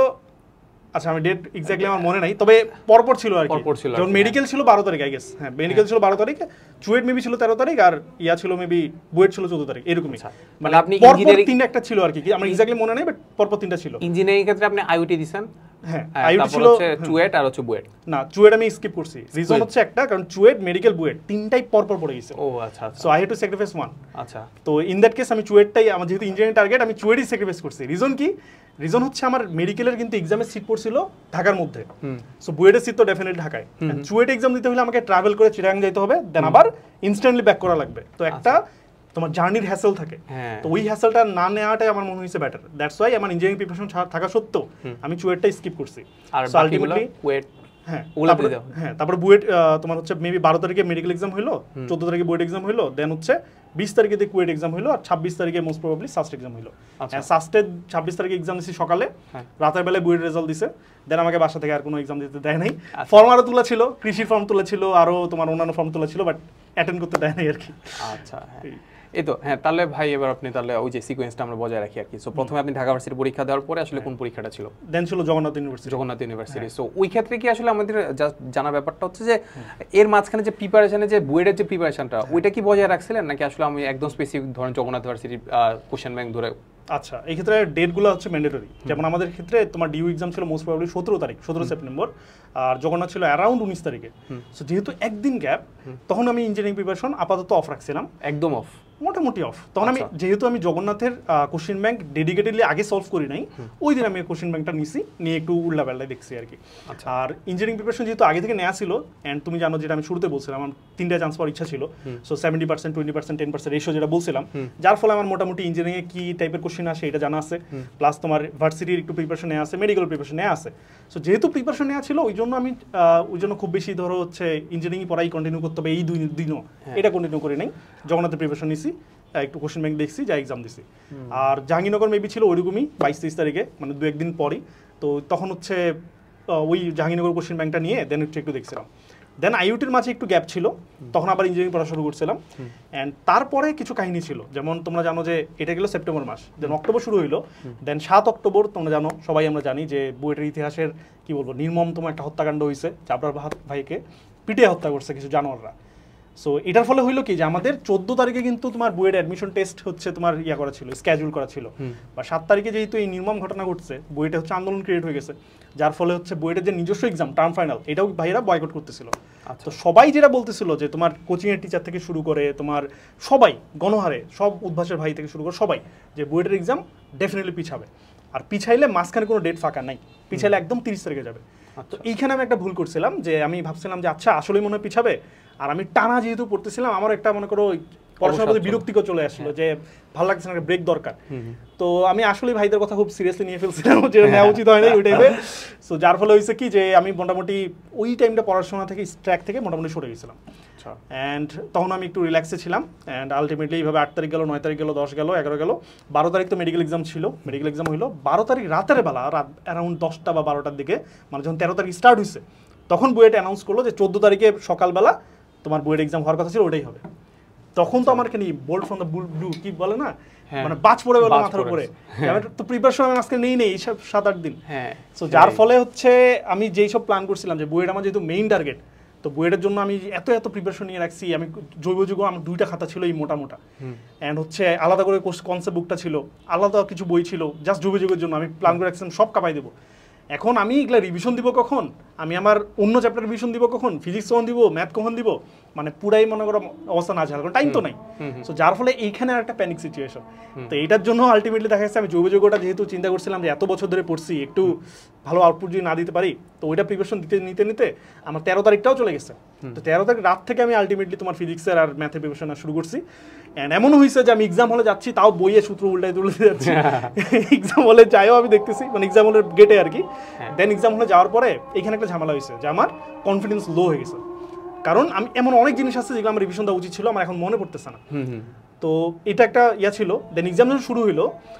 আচ্ছা আমি ডেট এক্স্যাক্টলি আমার মনে নাই, তবে পরপর ছিল আর কি, যেমন মেডিকেল ছিল 12 তারিখ আই গেস, হ্যাঁ মেডিকেল ছিল 12 তারিখ, চুয়েট মেবি ছিল 13 তারিখ, আর ইয়া ছিল মেবি বুয়েট ছিল 14 তারিখ, এরকমই। মানে আপনি ইঞ্জিনিয়ারিং তিনটা একটা ছিল আর কি, আমার এক্স্যাক্টলি মনে নাই, বাট পরপর তিনটা ছিল। ইঞ্জিনিয়ারিং ক্ষেত্রে আপনি আইওটি দিবেন? হ্যাঁ আইওটি ছিল, চুয়েট আর হচ্ছে বুয়েট না চুয়েট আমি স্কিপ করছি, রিজন হচ্ছে একটা, কারণ চুয়েট মেডিকেল বুয়েট তিনটাই পরপর পড়ে গেছে। ও আচ্ছা, so I had to sacrifice one. আচ্ছা, তো ইন দ্যাট কেস আমি চুয়েটটাই, আমার যেহেতু ইঞ্জিনিয়ারিং টার্গেট আমি চুয়েটই স্যাক্রিফাইস করছি। রিজন কি? রিজন হচ্ছে আমার মেডিকেলের কিন্তু এক্সামের সিট পড়ছিল ঢাকার মধ্যে, সো বুয়েটের সিট তো ডেফিনেটলি ঢাকায়, চুয়েট এক্সাম দিতে হলে আমাকে ট্রাভেল করে চিটাগাং যেতে হবে, দেন আবার ইনস্ট্যান্টলি ব্যাক করা লাগবে, তো একটা তোমার জার্নির হ্যাসেল থাকে, তো ওই হ্যাসেলটা না নেওয়াটাই আমার মনে হয়েছে বেটার। দ্যাটস ওয়াই আমার ইঞ্জিনিয়ারিং প্রিপারেশন থাকা সত্ত্বেও আমি চুয়েটটা স্কিপ করছি। আর আলটিমেটলি বুয়েট, হ্যাঁ তারপর বুয়েট তোমার হচ্ছে মেবি 12 তারিখে মেডিকেল এক্সাম হইলো, 14 তারিখে বুয়েট এক্সাম হইলো, দেন হচ্ছে 20 তারিখে কুয়েট এক্সাম হলো আর 26 তারিখে মোস্ট প্রবাবলি সাস্ট এক্সাম হলো। সাস্টে 26 তারিখে এক্সাম দিছি সকালে, রাতের বেলায় বুয়েট রেজাল্ট দিছে, দেন আমাকে বাসা থেকে আর কোনো এক্সাম দিতে দেয় নাই। ফর্ম আরো তোলা ছিল, কৃষি ফর্ম তোলা ছিল, আরো তোমার অন্যান্য ফর্ম তোলা ছিল, বাট অ্যাটেন্ড করতে দেয় নাই আর কি। আচ্ছা এই তো হ্যাঁ, তাহলে ভাই এবার আপনি তাহলে ওই যে সিকোয়েন্সটা আমরা বজায় রাখি আর কি। সো প্রথমে আপনি ঢাকা ভার্সিটি পরীক্ষা দেওয়ার পরে আসলে কোন পরীক্ষাটা ছিল? দেন ছিল জগন্নাথ ইউনিভার্সিটি। সো ওই ক্ষেত্রে কি আসলে আমাদের জানার ব্যাপারটা হচ্ছে যে এর মাঝখানে যে প্রিপারেশনে যে বুয়েটের যে প্রিপারেশনটা ওইটা কি বজায় রাখছিলেন, নাকি আসলে আমি একদম স্পেসিফিক ধরেন জগন্নাথ ইউনিভার্সিটির কোশ্চেন ব্যাংক ধরে? আচ্ছা, এই ক্ষেত্রে ডেটগুলো হচ্ছে ম্যান্ডেটরি। যেমন আমাদের ক্ষেত্রে তোমার ডিউ এক্সাম ছিল মোস্ট প্রবাবলি 17 সেপ্টেম্বর, আর জগন্নাথ ছিল অ্যারাউন্ড 19 তারিখে। সো যেহেতু একদিন গ্যাপ, তখন আমি ইঞ্জিনিয়ারিং প্রিপারেশন আপাতত অফ রাখছিলাম, একদম অফ, মোটামুটি অফ। তখন আমি যেহেতু আমি জগন্নাথের কোশ্চেন ব্যাংক ডেডিকেটেডলি আগে সলভ করি নাই, ওই দিন আমি কোশ্চেন ব্যাংকটা নিছি, নিয়ে একটু উল্লাপাল্লাই দেখছি আর কি। আর ইঞ্জিনিয়ারিং প্রিপারেশন যেহেতু আগে থেকে নেওয়া ছিল, অ্যান্ড তুমি জানো যেটা আমি শুরুতে বলছিলাম, আমার 3টা চান্স পাওয়ার ইচ্ছা ছিল। সো 70%, 20%, 10% রেশিও যেটা বলছিলাম, যার ফলে আমার মোটামুটি ইঞ্জিনিয়ারিংয়ে কি টাইপের কোশ্চেন আসে এটা জানা আছে, প্লাস তোমার ভার্সিটির একটু প্রিপারেশন নেওয়া আছে, মেডিকেল প্রিপারেশন নেওয়া আছে। সো যেহেতু প্রিপারেশন নেওয়া ছিল, ওই জন্য আমি খুব বেশি ধরো হচ্ছে ইঞ্জিনিয়ারিং পড়াই কন্টিনিউ করতে হবে এই 2 দিনও, এটা কন্টিনিউ করি নাই। জগন্নাথের প্রিপারেশন নিছি, একটু কোশ্চেন ব্যাংক দেখছি, যা এক্সাম দিছি। আর জাহাঙ্গীরনগর মেবি ছিল ওইরকমই 22-23 তারিখে, মানে 2-1 দিন পরই। তো তখন হচ্ছে ওই জাহাঙ্গীরনগর কোশ্চেন ব্যাংকটা নিয়ে দেন একটু দেখছিলাম। দেন আইইউটির মাঝে একটু গ্যাপ ছিল, তখন আবার ইঞ্জিনিয়ারিং পড়া শুরু করছিলাম। অ্যান্ড তারপরে কিছু কাহিনী ছিল, যেমন তোমরা জানো যে এটা গেল সেপ্টেম্বর মাস, দেন অক্টোবর শুরু হইলো। দেন 7 অক্টোবর তোমরা জানো, সবাই আমরা জানি যে বুয়েটের ইতিহাসের কি বলবো নির্মমতম একটা হত্যাকাণ্ড হয়েছে, জাবরার ভাইকে পিটিয়ে হত্যা করছে কিছু জানোয়াররা। সো এটার ফলে হইলো কি যে আমাদের 14 তারিখে কিন্তু তোমার বুয়েট অ্যাডমিশন টেস্ট হচ্ছে তোমার করা ছিল, স্কেজুল করা ছিল, বা 7 তারিখে যেহেতু এই নির্মম ঘটনা ঘটছে, বুয়েটে হচ্ছে আন্দোলন ক্রিয়েট হয়ে গেছে, যার ফলে হচ্ছে বুয়েটের যে নিজস্ব এক্সাম টার্ম ফাইনাল, এটাও ভাইয়েরা বয়কট করতেছিল। তো সবাই যেটা বলতেছিল যে তোমার কোচিংয়ের টিচার থেকে শুরু করে তোমার সবাই গণহারে, সব উদ্ভাসের ভাই থেকে শুরু করে সবাই, যে বুয়েটের এক্সাম ডেফিনেটলি পিছাবে, আর পিছাইলে মাঝখানে কোনো ডেট ফাঁকা নাই, পিছাইলে একদম 30 তারিখে যাবে। তো এইখানে আমি একটা ভুল করছিলাম, যে আমি ভাবছিলাম যে আচ্ছা আসলেই মনে হয় পিছাবে, আর আমি টানা যেহেতু পড়তেছিলাম, আমার একটা মনে করো পড়াশোনার প্রতি বিরক্তিকর চলে আসলো, যে ভালো লাগছে না, একটা ব্রেক দরকার। তো আমি আসলে ভাইদের কথা খুব সিরিয়াসলি নিয়ে ফেলছিলাম, যেটা নেওয়া উচিত হয় না ওই টাইমে। সো যার ফলে হয়েছে কি যে আমি মোটামুটি ওই টাইমটা পড়াশোনা থেকে ট্র্যাক থেকে মোটামুটি সরে গেছিলাম। অ্যান্ড তখন আমি একটু রিল্যাক্সে ছিলাম, অ্যান্ড আলটিমেটলি এইভাবে 8 তারিখ গেল, 9 তারিখ গেল, 10 গেল, 11 গেল, 12 তারিখ তো মেডিকেল এক্সাম ছিল, মেডিকেল এক্সাম হইলো 12 তারিখ রাতের বেলা, রাত অ্যারাউন্ড 10টা বা 12টার দিকে, মানে যখন 13 তারিখ স্টার্ট হয়েছে, তখন বুয়েট অ্যানাউন্স করলো যে 14 তারিখে সকালবেলা তোমার বুয়েট এক্সাম হওয়ার কথা ছিল, ওটাই হবে। তখন তো আমার কেন বোল্ড ফ্রম দ্য ব্লু কি বলে না, মানে বাজ পড়ে গেল মাথার উপরে। আমি তো প্রিপারেশন আমি আজকে নেই এইসব 7-8 দিন। সো যার ফলে হচ্ছে আমি যেই সব প্ল্যান করছিলাম যে বুয়েট আমার যেহেতু মেইন টার্গেট, তো বুয়েটের জন্য আমি এত প্রিপারেশন নিয়ে রাখছি। আমি জৈব যুগ আমার 2টা খাতা ছিল এই মোটা অ্যান্ড হচ্ছে আলাদা করে কনসেপ্ট বুকটা ছিল, আলাদা কিছু বই ছিল জাস্ট জৈব যুগের জন্য। আমি প্ল্যান করে রাখছিলাম সব কাপাই দেবো। এখন আমি এগুলা রিভিশন দিব কখন, আমি আমার অন্য চ্যাপ্টার রিভিশন দিব কখন, ফিজিক্স কখন দিব, ম্যাথ কখন দিব, মানে পুরাই মনে করো অবস্থা না ঝাল, কারণ টাইম তো নাই। সো যার ফলে এইখানে একটা প্যানিক সিচুয়েশন। তো এইটার জন্য আলটিমেটলি দেখা যাচ্ছে আমি জৈব যৌগটা যেহেতু চিন্তা করছিলাম যে এত বছর ধরে পড়ছি, একটু ভালো আউটপুট যদি না দিতে পারি, তো ওইটা প্রিপারেশন নিতে আমার 13 তারিখটাও চলে গেছে। তো 13 তারিখ রাত থেকে আমি আলটিমেটলি তোমার ফিজিক্সের আর ম্যাথের প্রিপারেশন শুরু করছি। অ্যান্ড এমনও হয়েছে যে আমি এক্সাম হলে যাচ্ছি, তাও বইয়ে সূত্র উল্টাই যাচ্ছি। এক্সাম হলে যাইও আমি দেখতেছি, মানে এক্সাম হলের গেটে আর কি। দেন এক্সাম হলে যাওয়ার পরে এখানে একটা ঝামেলা হয়েছে যে আমার কনফিডেন্স লো হয়ে গেছে, কারণ আমি এমন অনেক জিনিস আছে যেগুলো আমার রিভিশন দেওয়া উচিত ছিল, আমার এখন মনে পড়তেছে না। তো এটা একটা ছিল। দেন এক্সাম যখন শুরু হইলো,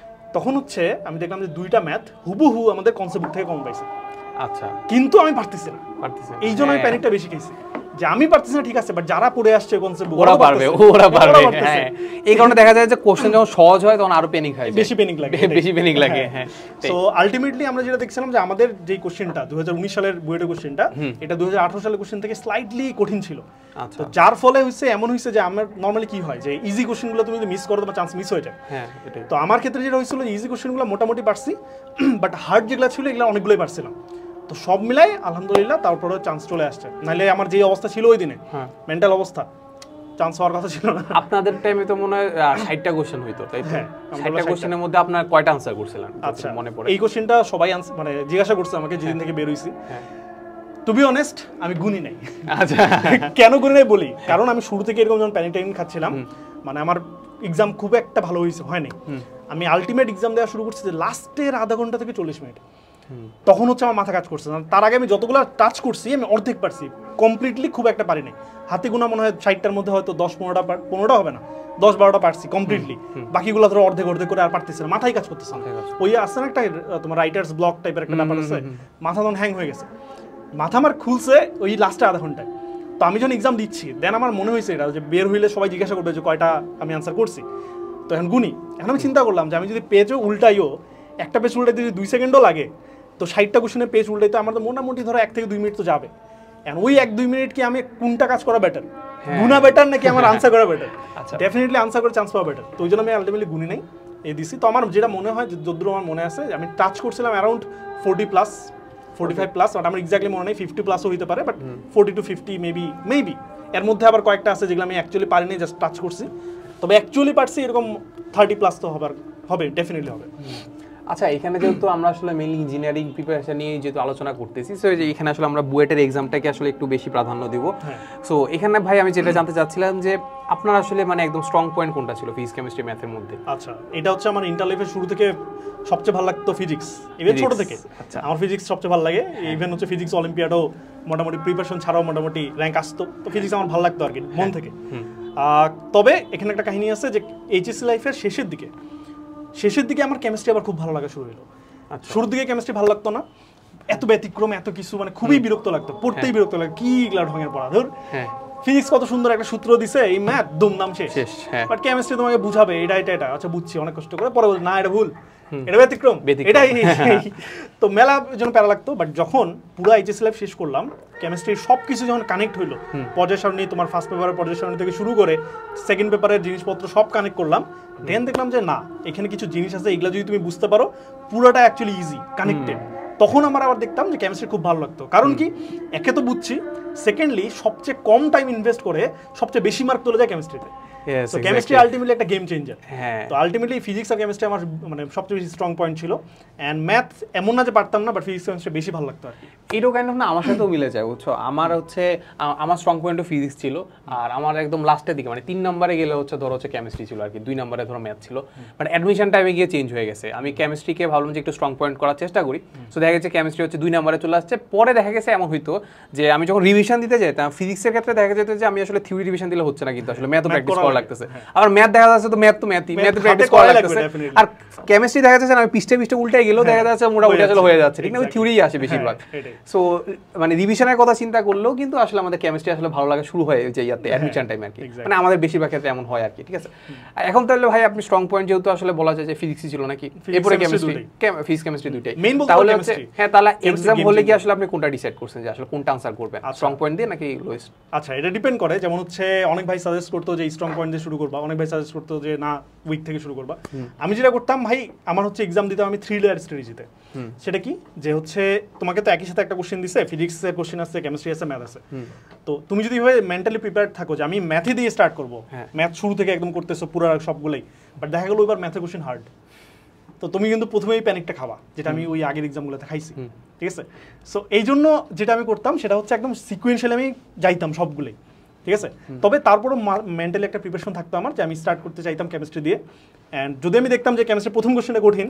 তখন হচ্ছে আমি দেখলাম যে 2টা ম্যাথ হুবহু আমাদের কনসেপ্ট বুক থেকে কম পাইছে। আচ্ছা, কিন্তু আমি পারতেছি না, এই জন্য আমি প্যানিকটা বেশি খেয়েছি যে আমি পারতেছি না, ঠিক আছে, বাট যারা পড়ে আসছে কনসেপ্ট বুক ওরা পারবে। হ্যাঁ, এই কারণে দেখা যায় যে কোশ্চেন যখন সহজ হয় তখন আরো প্যানিক হয়, বেশি প্যানিক লাগে। হ্যাঁ, সো আলটিমেটলি আমরা যেটা দেখছিলাম যে আমাদের যে কোশ্চেনটা 2019 সালের বুয়েটের কোশ্চেনটা, এটা 2018 সালের কোশ্চেন থেকে স্লাইটলি কঠিন ছিল। তো যার ফলে এমন হয়েছে যে আমার নর্মালি কি হয় যে ইজি কোশ্চেনগুলো তুমি যদি মিস করো তোমার চান্স মিস হয়ে যায়। তো আমার ক্ষেত্রে যেটা হয়েছিল ইজি কোশ্চেনগুলো মোটামুটি পারছি, বাট হার্ড যেগুলো ছিল এগুলো অনেকগুলোই পারছিলাম। তো সব মিলাই আলহামদুলিল্লাহ তারপরে চান্স চলে আসছে, নাহলে আমার যে অবস্থা ছিল ওই দিনে মেন্টাল অবস্থা, চান্স হওয়ার কথা ছিল না। আপনাদের টাইমে তো মনে হয় 60টা কোশ্চেন হইতো, তাই তো? 60টা কোশ্চেনের মধ্যে আপনার কয়টা আনসার করছিলেন? আচ্ছা, মনে পড়ে এই কোশ্চেনটা সবাই মানে জিজ্ঞাসা করছে আমাকে যেদিন থেকে বের হইছি। টু বি অনেস্ট আমি গুনি নাই। আচ্ছা, কেন গুনি নাই বলি, কারণ আমি শুরু থেকে এরকম যখন প্যানিক খাচ্ছিলাম, মানে আমার এক্সাম খুব একটা ভালো হয়নি। আমি আলটিমেট এক্সাম দেওয়া শুরু করছি যে লাস্টের আধা ঘন্টা থেকে 40 মিনিট, তখন হচ্ছে আমার মাথা কাজ করছে না। তার আগে আমি যতগুলো টাচ করছি আমি অর্ধেক পারছি, কমপ্লিটলি খুব একটা পারি নাই। হাতে গোনা মনে হয় 60টার মধ্যে হয়তো 10-15টা হবে না, 10-12টা পারছি কমপ্লিটলি। বাকিগুলো ধরো অর্ধেক অর্ধেক করে আর পারতেছে না, মাথায় কাজ করতেছে না। ওই আসছে না একটা তোমার রাইটার্স ব্লক টাইপের একটা ব্যাপার আছে, মাথা তখন হ্যাং হয়ে গেছে। মাথা আমার খুলছে ওই লাস্টে আধা ঘন্টায়। তো আমি যখন এক্সাম দিচ্ছি দেন আমার মনে হয়েছে এটা যে বের হইলে সবাই জিজ্ঞাসা করবে যে কয়টা আমি আনসার করছি। তো এখন গুনি, এখন আমি চিন্তা করলাম যে আমি যদি পেজও উল্টাইও, একটা পেজ উল্টাইতে যদি 2 সেকেন্ডও লাগে, তো 60টা কোশ্চেনের পেজ উল্টাইতে আমার তো মোটামুটি ধরো 1 থেকে 2 মিনিট তো যাবে। এখন ওই 1-2 মিনিট কি আমি কোনটা কাজ করা বেটার, গুনা বেটার নাকি আমার আনসার করা বেটার? ডেফিনেটলি আনসার করে চান্স পাওয়া বেটার। তো ওই জন্য আমি আলটিমেটলি গুনি নাই, এই দিছি। তো আমার যেটা মনে হয়, যদ্দূর আমার মনে আছে, আমি টাচ করছিলাম অ্যারাউন্ড 40+45+, বাট আমার এক্স্যাক্টলি মনে নেই, 50+ও হইতে পারে, বাট 40 to 50 মেবি। এর মধ্যে আবার কয়েকটা আছে যেগুলো আমি অ্যাকচুয়ালি পারিনি, জাস্ট টাচ করছি। তবে অ্যাকচুয়ালি পারছি এরকম 30+ তো হবে, ডেফিনেটলি হবে। আচ্ছা, এখানে যেহেতু আমরা আসলে মেইনলি ইঞ্জিনিয়ারিং প্রিপারেশন নিয়ে যেহেতু আলোচনা করতেছি, সো এই যে এখানে আসলে আমরা বুয়েটের এক্সামটাকে আসলে একটু বেশি প্রাধান্য দিব। সো এখানে ভাই আমি যেটা জানতে চাচ্ছিলাম যে আপনার আসলে মানে একদম স্ট্রং পয়েন্ট কোনটা ছিল ফিজিক্স, কেমিস্ট্রি, ম্যাথের মধ্যে? আচ্ছা, এটা হচ্ছে আমার ইন্টার লাইফের শুরু থেকে সবচেয়ে ভালো লাগতো ফিজিক্স, ইভেন ছোট থেকে। আচ্ছা, আমার ফিজিক্স সবচেয়ে ভালো লাগে। ইভেন হচ্ছে ফিজিক্স অলিম্পিয়াডও মোটামুটি প্রিপারেশন ছাড়াও মোটামুটি র্যাঙ্ক আসতো, তো ফিজিক্স আমার ভালো লাগতো আর কি মন থেকে। তবে এখানে একটা কাহিনী আছে যে এইচএসসি লাইফের শেষের দিকে আমার কেমিস্ট্রি আবার খুব ভালো লাগা শুরু হলো। শুরুর দিকে কেমিস্ট্রি ভালো লাগতো না, এত ব্যতিক্রম, এত কিছু, মানে খুবই বিরক্ত লাগতো, পড়তেই বিরক্ত লাগতো, কি এগুলা ঢঙের পড়া। ধর ফিজিক্স কত সুন্দর একটা সূত্র দিছে, এই ম্যাথ দুমদাম শেষ। বাট কেমিস্ট্রি তোমাকে বুঝাবে এটা, আচ্ছা বুঝছি, অনেক কষ্ট করে, পরে না এটা ভুল, এটা ব্যতিক্রম, এটাই। তো মেলা জন্য প্যারা লাগতো। বাট যখন পুরো এইচএসসি লাইফ শেষ করলাম, কেমিস্ট্রির সবকিছু যখন কানেক্ট হইলো, পর্যায় সারণী, তোমার ফার্স্ট পেপারের পর্যায় সারণী থেকে শুরু করে সেকেন্ড পেপারের জিনিসপত্র সব কানেক্ট করলাম, দেন দেখলাম যে না, এখানে কিছু জিনিস আছে, এগুলো যদি তুমি বুঝতে পারো পুরোটা অ্যাকচুয়ালি ইজি কানেক্টেড। তখন আমার আবার দেখতাম যে কেমিস্ট্রি খুব ভালো লাগতো। কারণ কি, একে তো বুঝছি, সেকেন্ডলি সবচেয়ে কম টাইম ইনভেস্ট করে সবচেয়ে বেশি মার্ক তোলা যায় কেমিস্ট্রিতে। সো কেমিস্ট্রি আলটিমেটলি একটা গেম চেঞ্জার। তো আলটিমেটলি ফিজিক্স আর কেমিস্ট্রি আমার মানে সবচেয়ে বেশি স্ট্রং পয়েন্ট ছিল। অ্যান্ড ম্যাথ এমন না যে পারতাম না, বাট ফিজিক্স কেমিস্ট্রি বেশি ভালো লাগতো আর কি। এটাও কাইন্ড অফ না আমার সাথেও মিলে যায়, বুঝছো। আমার হচ্ছে আমার স্ট্রং পয়েন্টও ফিজিক্স ছিল, আর আমার একদম লাস্টের দিকে মানে 3 নম্বরে গেলে হচ্ছে ধরো হচ্ছে কেমিস্ট্রি ছিল আর কি, 2 নম্বরে ধরো ম্যাথ ছিল। বাট অ্যাডমিশন টাইমে গিয়ে চেঞ্জ হয়ে গেছে। আমি কেমিস্ট্রিকে ভাবলাম যে একটু স্ট্রং পয়েন্ট করার চেষ্টা করি, সো দেখা গেছে কেমিস্ট্রি হচ্ছে 2 নম্বরে চলে আসছে। পরে দেখা গেছে এমন হইতো যে আমি যখন রিভিশন দিতে যেতাম ফিজিক্সের ক্ষেত্রে দেখা যেত যে আমি আসলে থিওরি রিভিশন দিলে হচ্ছে না, কিন্তু আসলে ম্যাথও প্র্যাকটিস করা লাগতেছে। আর ম্যাথ দেখা যাচ্ছে তো ম্যাথ প্র্যাকটিস করা লাগতেছে। আর কেমিস্ট্রি দেখা যাচ্ছে আমি পৃষ্ঠে উল্টে গেলেও দেখা যাচ্ছে মোটামুটি আসলে হয়ে যাচ্ছে, ঠিক না? ওই থিওরি আসে বেশিরভাগ। সো মানে রিভিশনের কথা চিন্তা করলেও কিন্তু আসলে আমাদের কেমিস্ট্রি আসলে ভালো লাগা শুরু হয় যে ইয়াতে অ্যাডমিশন টাইম আর কি, মানে আমাদের বেশিরভাগ ক্ষেত্রে এমন হয় আর কি, ঠিক আছে। এখন তাহলে ভাই আপনি স্ট্রং পয়েন্ট যেহেতু আসলে বলা যায় যে ফিজিক্সই ছিল নাকি, এরপরে কেমিস্ট্রি, ফিজিক্স কেমিস্ট্রি দুইটাই, তাহলে হচ্ছে হ্যাঁ, তাহলে এক্সাম হলে কি আসলে আপনি কোনটা ডিসাইড করছেন যে আসলে কোনটা আনসার করবেন, স্ট্রং পয়েন্ট দিয়ে নাকি লোয়েস্ট? আচ্ছা, এটা ডিপেন্ড করে। যেমন হচ্ছে অনেক ভাই সাজেস্ট করতো যে স্ট্রং পয়েন্ট দিয়ে শুরু করবা, অনেক ভাই সাজেস্ট করতো যে না উইক থেকে শুরু করবা। আমি যেটা করতাম ভাই, আমার হচ্ছে এক্সাম দিতাম আমি 3 লেয়ার স্ট্র্যাটেজিতে। সেটা কি, যে হচ্ছে তোমাকে তো একই সাথে একটা কোশ্চেন দিছে, ফিজিক্সের কোশ্চেন আছে, কেমিস্ট্রি আছে, ম্যাথ আছে। তো তুমি যদি ভাবে মেন্টালি প্রিপেয়ার্ড থাকো যে আমি ম্যাথে দিয়ে স্টার্ট করবো, ম্যাথ শুরু থেকে একদম করতেছো পুরো সবগুলোই, বাট দেখা গেলো এবার ম্যাথের কোশ্চেন হার্ড, তো তুমি কিন্তু প্রথমেই প্যানিকটা খাবা, যেটা আমি ওই আগের এক্সামগুলোতে খাইছি, ঠিক আছে। সো এই জন্য যেটা আমি করতাম সেটা হচ্ছে একদম সিকুয়েন্সিয়ালি আমি যাইতাম সবগুলোই, ঠিক আছে। তবে তারপরও মেন্টালি একটা প্রিপারেশন থাকতো আমার, যে আমি স্টার্ট করতে চাইতাম কেমিস্ট্রি দিয়ে। অ্যান্ড যদি আমি দেখতাম যে কেমিস্ট্রির প্রথম কোশ্চেনটা কঠিন,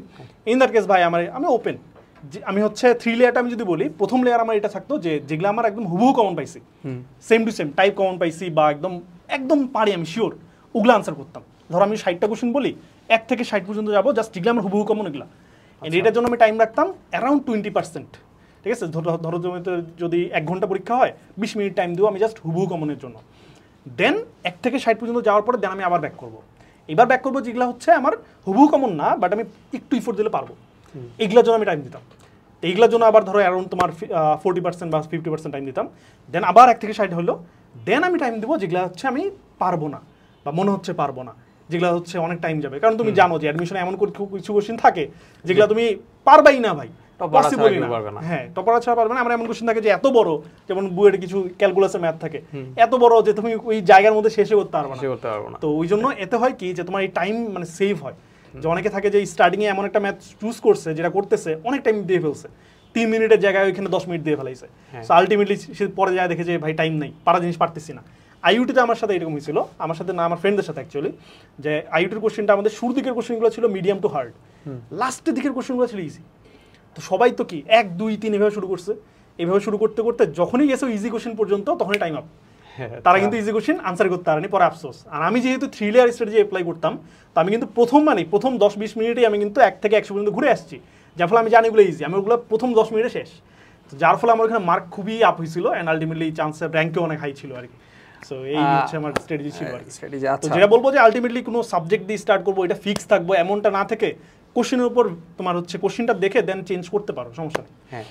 ইন দ্যাট কেস ভাই আমি ওপেন, যে আমি হচ্ছে 3 লেয়ারটা আমি যদি বলি, প্রথম লেয়ার আমার এটা থাকতো যে যেগুলো আমার একদম হুবহু কমন পাইছি, same to same type common পাইছি, বা একদম পারি আমি শিওর, ওগুলো আনসার করতাম। ধরো আমি 60টা কোশ্চেন বলি, 1 থেকে 60 পর্যন্ত যাবো, জাস্ট যেগুলো আমার হুবহু কমন এগুলো। এটার জন্য আমি টাইম রাখতাম অ্যারাউন্ড 20%, ঠিক আছে। ধরো যদি 1 ঘন্টা পরীক্ষা হয়, 20 মিনিট টাইম দেবো আমি জাস্ট হুবহু কমনের জন্য। দেন 1 থেকে 60 পর্যন্ত যাওয়ার পরে দেন আমি আবার ব্যাক করবো। এবার ব্যাক করবো যেগুলো হচ্ছে আমার হুবহু কমন না, বাট আমি একটু ইফোর্ট দিলে পারবো, এইগুলোর জন্য আমি টাইম দিতাম। এইগুলোর জন্য আবার ধরো অ্যারাউন্ড তোমার 40% বা 50% টাইম দিতাম। দেন আবার 1 থেকে 60 হলো, দেন আমি টাইম দেবো যেগুলো হচ্ছে আমি পারবো না বা মনে হচ্ছে পারবো না, যেগুলো হচ্ছে অনেক টাইম যাবে। কারণ তুমি জানো যে অ্যাডমিশনে এমন কিছু কোশ্চেন থাকে যেগুলো তুমি পারবাই না ভাই, পসিবলই না। হ্যাঁ, টপার ছাড়া পারবে না। আমার এমন কোশ্চেন থাকে যে এত বড়, যেমন বুয়েটে কিছু ক্যালকুলাসের ম্যাথ থাকে, এত বড় যে তুমি ওই জায়গার মধ্যে শেষে করতে পারবে না। তো ওই জন্য এতে হয় কি, যে তোমার এই টাইম মানে সেভ হয়। যে অনেকে থাকে যে স্টার্টিং এ এমন একটা ম্যাথ চুজ করছে যেটা করতেছে অনেক টাইম দিয়ে ফেলছে, 3 মিনিটের জায়গায় ওইখানে 10 মিনিট দিয়ে ফেলাইছে। সো আলটিমেটলি সে পরে যায় দেখে যে ভাই টাইম নাই, পারা জিনিস পারতেছি না। আইইউটিতে আমার সাথে এরকম হয়েছিল, আমার সাথে না আমার ফ্রেন্ডদের সাথে অ্যাকচুয়ালি, যে আইইউটির কোশ্চেনটা আমাদের শুরু দিকের কোশ্চেনগুলো ছিল মিডিয়াম টু হার্ড, লাস্টের দিকের কোশ্চেনগুলো ছিল ইজি। তো সবাই তো কি 1 2 3 এভাবে শুরু করছে, এইভাবে শুরু করতে করতে যখনই গেছে ইজি কোশ্চেন পর্যন্ত তখনই টাইম আপ। তারা কিন্তু ইজি কোশ্চেন আনসার করতে পারেনি, পরে আফসোস। আর আমি যেহেতু 3 লেয়ার স্ট্র্যাটেজি অ্যাপ্লাই করতাম, তো আমি কিন্তু প্রথম 10-20 মিনিটেই আমি কিন্তু 1 থেকে 100 পর্যন্ত ঘুরে আসছি, যার ফলে আমি জানি এগুলো ইজি, আমি ওগুলো প্রথম 10 মিনিটে শেষ। তো যার ফলে আমার এখানে মার্ক খুবই আপ হয়েছিল অ্যান্ড আলটিমেটলি চান্সের র্যাঙ্কও অনেক হাই ছিল আর কি। সো এই হচ্ছে আমার স্ট্র্যাটেজি ছিল আর কি। তো যেটা বলবো যে আলটিমেটলি কোনো সাবজেক্ট দিয়ে স্টার্ট করবো, এটা ফিক্স থাকবো এমনটা না থেকে কোশ্চেনের উপর তোমার হচ্ছে কোশ্চেনটা দেখে দেন চেঞ্জ করতে পারো, সমস্যা নেই। হ্যাঁ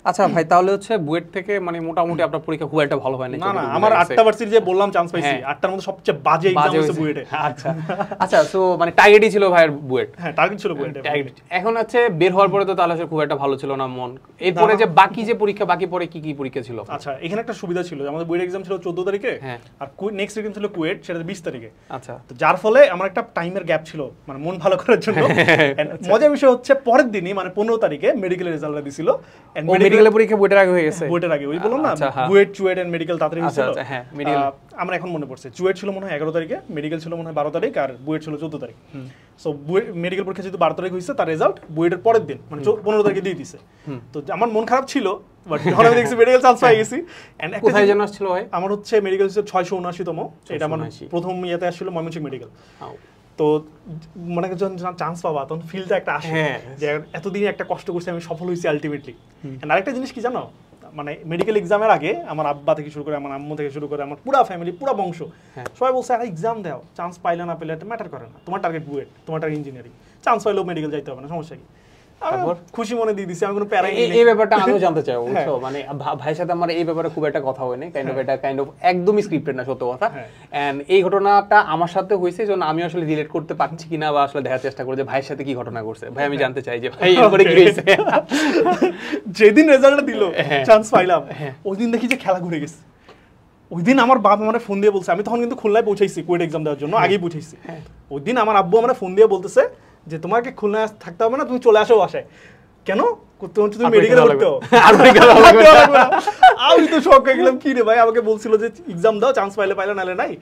আচ্ছা ভাই, তাহলে হচ্ছে বুয়েট থেকে মানে মোটামুটি আপনার পরীক্ষা খুব একটা ভালো হয় না? না আমার 8টা ভার্সিটি যে বললাম চান্স পাইছি, 8টার মধ্যে সবচেয়ে বাজে এক্সাম হয়েছে বুয়েটে। আচ্ছা আচ্ছা, সো মানে টার্গেটই ছিল ভাইয়ের বুয়েট? হ্যাঁ টার্গেট ছিল বুয়েটে। এখন হচ্ছে বের হওয়ার পরে তো তাহলে খুব একটা ভালো ছিল না মন, এরপরে যে বাকি যে পরীক্ষা, বাকি পরে কি কি পরীক্ষা ছিল? আচ্ছা এখানে একটা সুবিধা ছিল, আমাদের বুয়েট এক্সাম ছিল 14 তারিখে, আর নেক্সট এক্সাম ছিল কুয়েট, সেটা 20 তারিখে। আচ্ছা, তো যার ফলে আমার একটা টাইমের গ্যাপ ছিল মানে মন ভালো করার জন্য। মজার বিষয় হচ্ছে পরের দিনই মানে 15 তারিখে মেডিকেলের রেজাল্টটা দিছিল, এন্ড মেডিকেলের পরীক্ষা বুয়েটের আগে হয়ে গেছে? বুয়েটের আগে, ওই বললাম না বুয়েট চুয়েট এন্ড মেডিকেল তাড়াতাড়ি হয়েছিল। হ্যাঁ মেডিকেল আমরা এখন মনে পড়ছে, চুয়েট ছিল মনে হয় 11 তারিখে, মেডিকেল ছিল মনে হয় 12 তারিখ, আর বুয়েট ছিল 14 তারিখ। সো মেডিকেল পরীক্ষা যেহেতু 12 তারিখ হয়েছে, তার রেজাল্ট বুয়েটের পরের দিন মানে 15 তারিখে দিয়ে দিছে। তো আমার মন খারাপ ছিল, বাট যখন আমি দেখছি মেডিকেল চান্স পেয়ে গেছি। কোথায় যেন আসছিল ভাই? আমার হচ্ছে মেডিকেল 679তম, এটা আমার প্রথম ইয়েতে আসছিল ময়মনসিংহ মেডিকেল। তো মনে যখন চান্স পাবা তখন ফিলটা একটা আসে যে এতদিন একটা কষ্ট করছি, আমি সফল হয়েছি আলটিমেটলি। আরেকটা জিনিস কি জানো, মানে মেডিকেল এক্সামের আগে আমার আব্বা থেকে শুরু করে আমার আম্মু থেকে শুরু করে আমার পুরো ফ্যামিলি পুরো বংশ সবাই বলছে একটা এক্সাম দাও, চান্স পাইলে না পেলে এটা ম্যাটার করে না, তোমার টার্গেট বুয়েট, তোমার টার্গেট ইঞ্জিনিয়ারিং, চান্স পাইলেও মেডিকেল যাইতে হবে না, সমস্যা কি। খুশি মনে দিয়ে দিছি, আমি কোনো প্যারাই নেই। এই ব্যাপারটা আমিও জানতে চাই বুঝছো, মানে ভাইয়ের সাথে আমার এই ব্যাপারে খুব একটা কথা হয় না, কাইন্ড অফ একদমই স্ক্রিপ্টেড না, সত্য কথা। এন্ড এই ঘটনাটা আমার সাথে হয়েছে, জন্য আমি আসলে রিলেট করতে পারছি কিনা বা আসলে দেখার চেষ্টা করি যে ভাইয়ের সাথে কি ঘটনা করছে। ভাই আমি জানতে চাই যে ভাই এরপরে কি হয়েছে। যেদিন রেজাল্টটা দিল চান্স পাইলাম, ওই দিন দেখি যে খেলা ঘুরে গেছে। ওই দিন আমার বাবা মানে ফোন দিয়ে বলছে, আমি তখন কিন্তু খুলনায় পৌঁছাইছি কুয়েট এক্সাম দেওয়ার জন্য, আগেই পৌঁছাইছি। ওই দিন আমার আব্বু আমার ফোন দিয়ে বলতেছে যে তোমাকে খুলনায় থাকতে হবে না, তুমি চলে আসো বাসায়। কেন? তুমি মেডিকেল করতে হবে। আমি তো শক হয়ে গেলাম, কি রে ভাই, আমাকে বলছিল যে এক্সাম দাও, চান্স পাইলে পাইলে নালে নাই,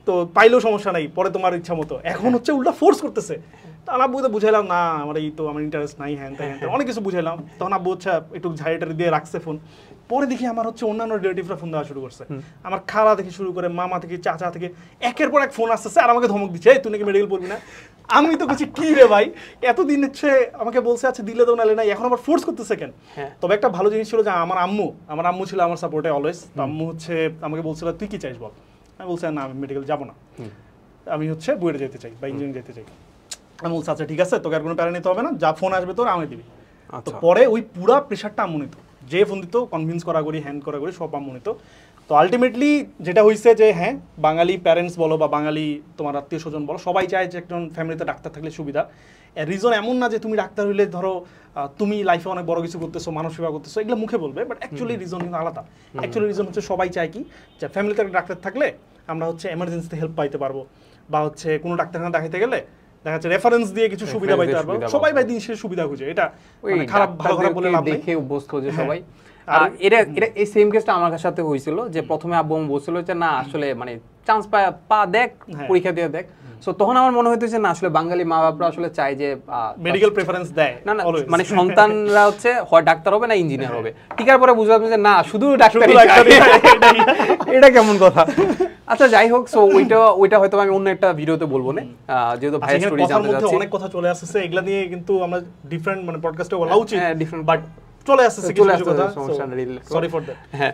তো পাইলেও সমস্যা নাই, পরে তোমার ইচ্ছা মতো। এখন হচ্ছে উল্টা ফোর্স করতেছে। তখন আব্বুকে বুঝাইলাম না আমার এই তো আমার ইন্টারেস্ট নাই, হ্যান ত্যান অনেক কিছু বুঝাইলাম। তখন আব্বু হচ্ছে একটু ঝাড়িটারি দিয়ে রাখছে ফোন। পরে দেখি আমার হচ্ছে অন্যান্য রিলেটিভরা ফোন দেওয়া শুরু করছে, আমার খালা থেকে শুরু করে মামা থেকে চাচা থেকে একের পর এক ফোন আসতেছে, আর আমাকে ধমক দিচ্ছে, তুই নাকি মেডিকেল পড়বি না। আমি তো বলছি কি রে ভাই, এতদিন হচ্ছে আমাকে বলছে আচ্ছা দিলে তো নালে নাই, এখন আবার ফোর্স করতেছে কেন? তবে একটা ভালো জিনিস ছিল যে আমার আম্মু ছিল আমার সাপোর্টে অলওয়েজ। তো আম্মু হচ্ছে আমাকে বলছিল তুই কি চাইস বল। আমি বলছি না আমি মেডিকেল যাবো না, আমি হচ্ছে বুয়েটে যেতে চাই বা ইঞ্জিনিয়ারিং যেতে চাই। আমি বলছি আচ্ছা ঠিক আছে, তোকে আর কোনো প্যারা নিতে হবে না, যা ফোন আসবে তোর আমি দিবি। তো পরে ওই পুরা প্রেশারটা আম্মু নিত, যে ফোন দিত কনভিন্স করা করি হ্যান্ড করা করি সব আম্মু নিত। তো আলটিমেটলি যেটা হয়েছে যে হ্যাঁ বাঙালি প্যারেন্টস বলো বা বাঙালি তোমার আত্মীয় স্বজন বলো, সবাই চায় যে একজন ফ্যামিলিতে ডাক্তার থাকলে সুবিধা। রিজন এমন না যে তুমি ডাক্তার হইলে ধরো তুমি লাইফে অনেক বড় কিছু করতেছো, মানব সেবা করতেছো, এগুলো মুখে বলবে, বাট অ্যাকচুয়ালি রিজন কিন্তু আলাদা। অ্যাকচুয়ালি রিজন হচ্ছে সবাই চায় কি যে ফ্যামিলিতে একটা ডাক্তার থাকলে আমরা হচ্ছে এমার্জেন্সিতে হেল্প পাইতে পারবো, বা হচ্ছে কোনো ডাক্তারখানা দেখাইতে গেলে দেখা যাচ্ছে রেফারেন্স দিয়ে কিছু সুবিধা পাইতে পারবো। সবাই ভাই দিনের সুবিধা খুঁজে, এটা খারাপ ভালো খারাপ বলে লাভ নেই, দেখে অভ্যস্ত যে সবাই। আর এটা এই সেম কেসটা আমার সাথে হয়েছিল যে প্রথমে আব্বু বলছিল যে না আসলে মানে চান্স পা দেখ, পরীক্ষা দিয়ে দেখ। সো তখন আমার মনে হইতেছে না আসলে বাঙালি মা বাপরা আসলে চায় যে মেডিকেল প্রেফারেন্স দেয়, না না মানে সন্তানরা হচ্ছে হয় ডাক্তার হবে না ইঞ্জিনিয়ার হবে। টিকার পরে বুঝলাম যে না শুধু ডাক্তারই, এটা কেমন কথা। আচ্ছা যাই হোক, সো ওইটা হয়তো আমি অন্য একটা ভিডিওতে বলবো না, যেহেতু ভাই স্টোরি জানতে যাচ্ছি, অনেক কথা চলে আসছে, এগুলা নিয়ে কিন্তু আমরা ডিফারেন্ট মানে পডকাস্টে বলা উচিত, বাট চলে আসছে সরি ফর দ্যাট। হ্যাঁ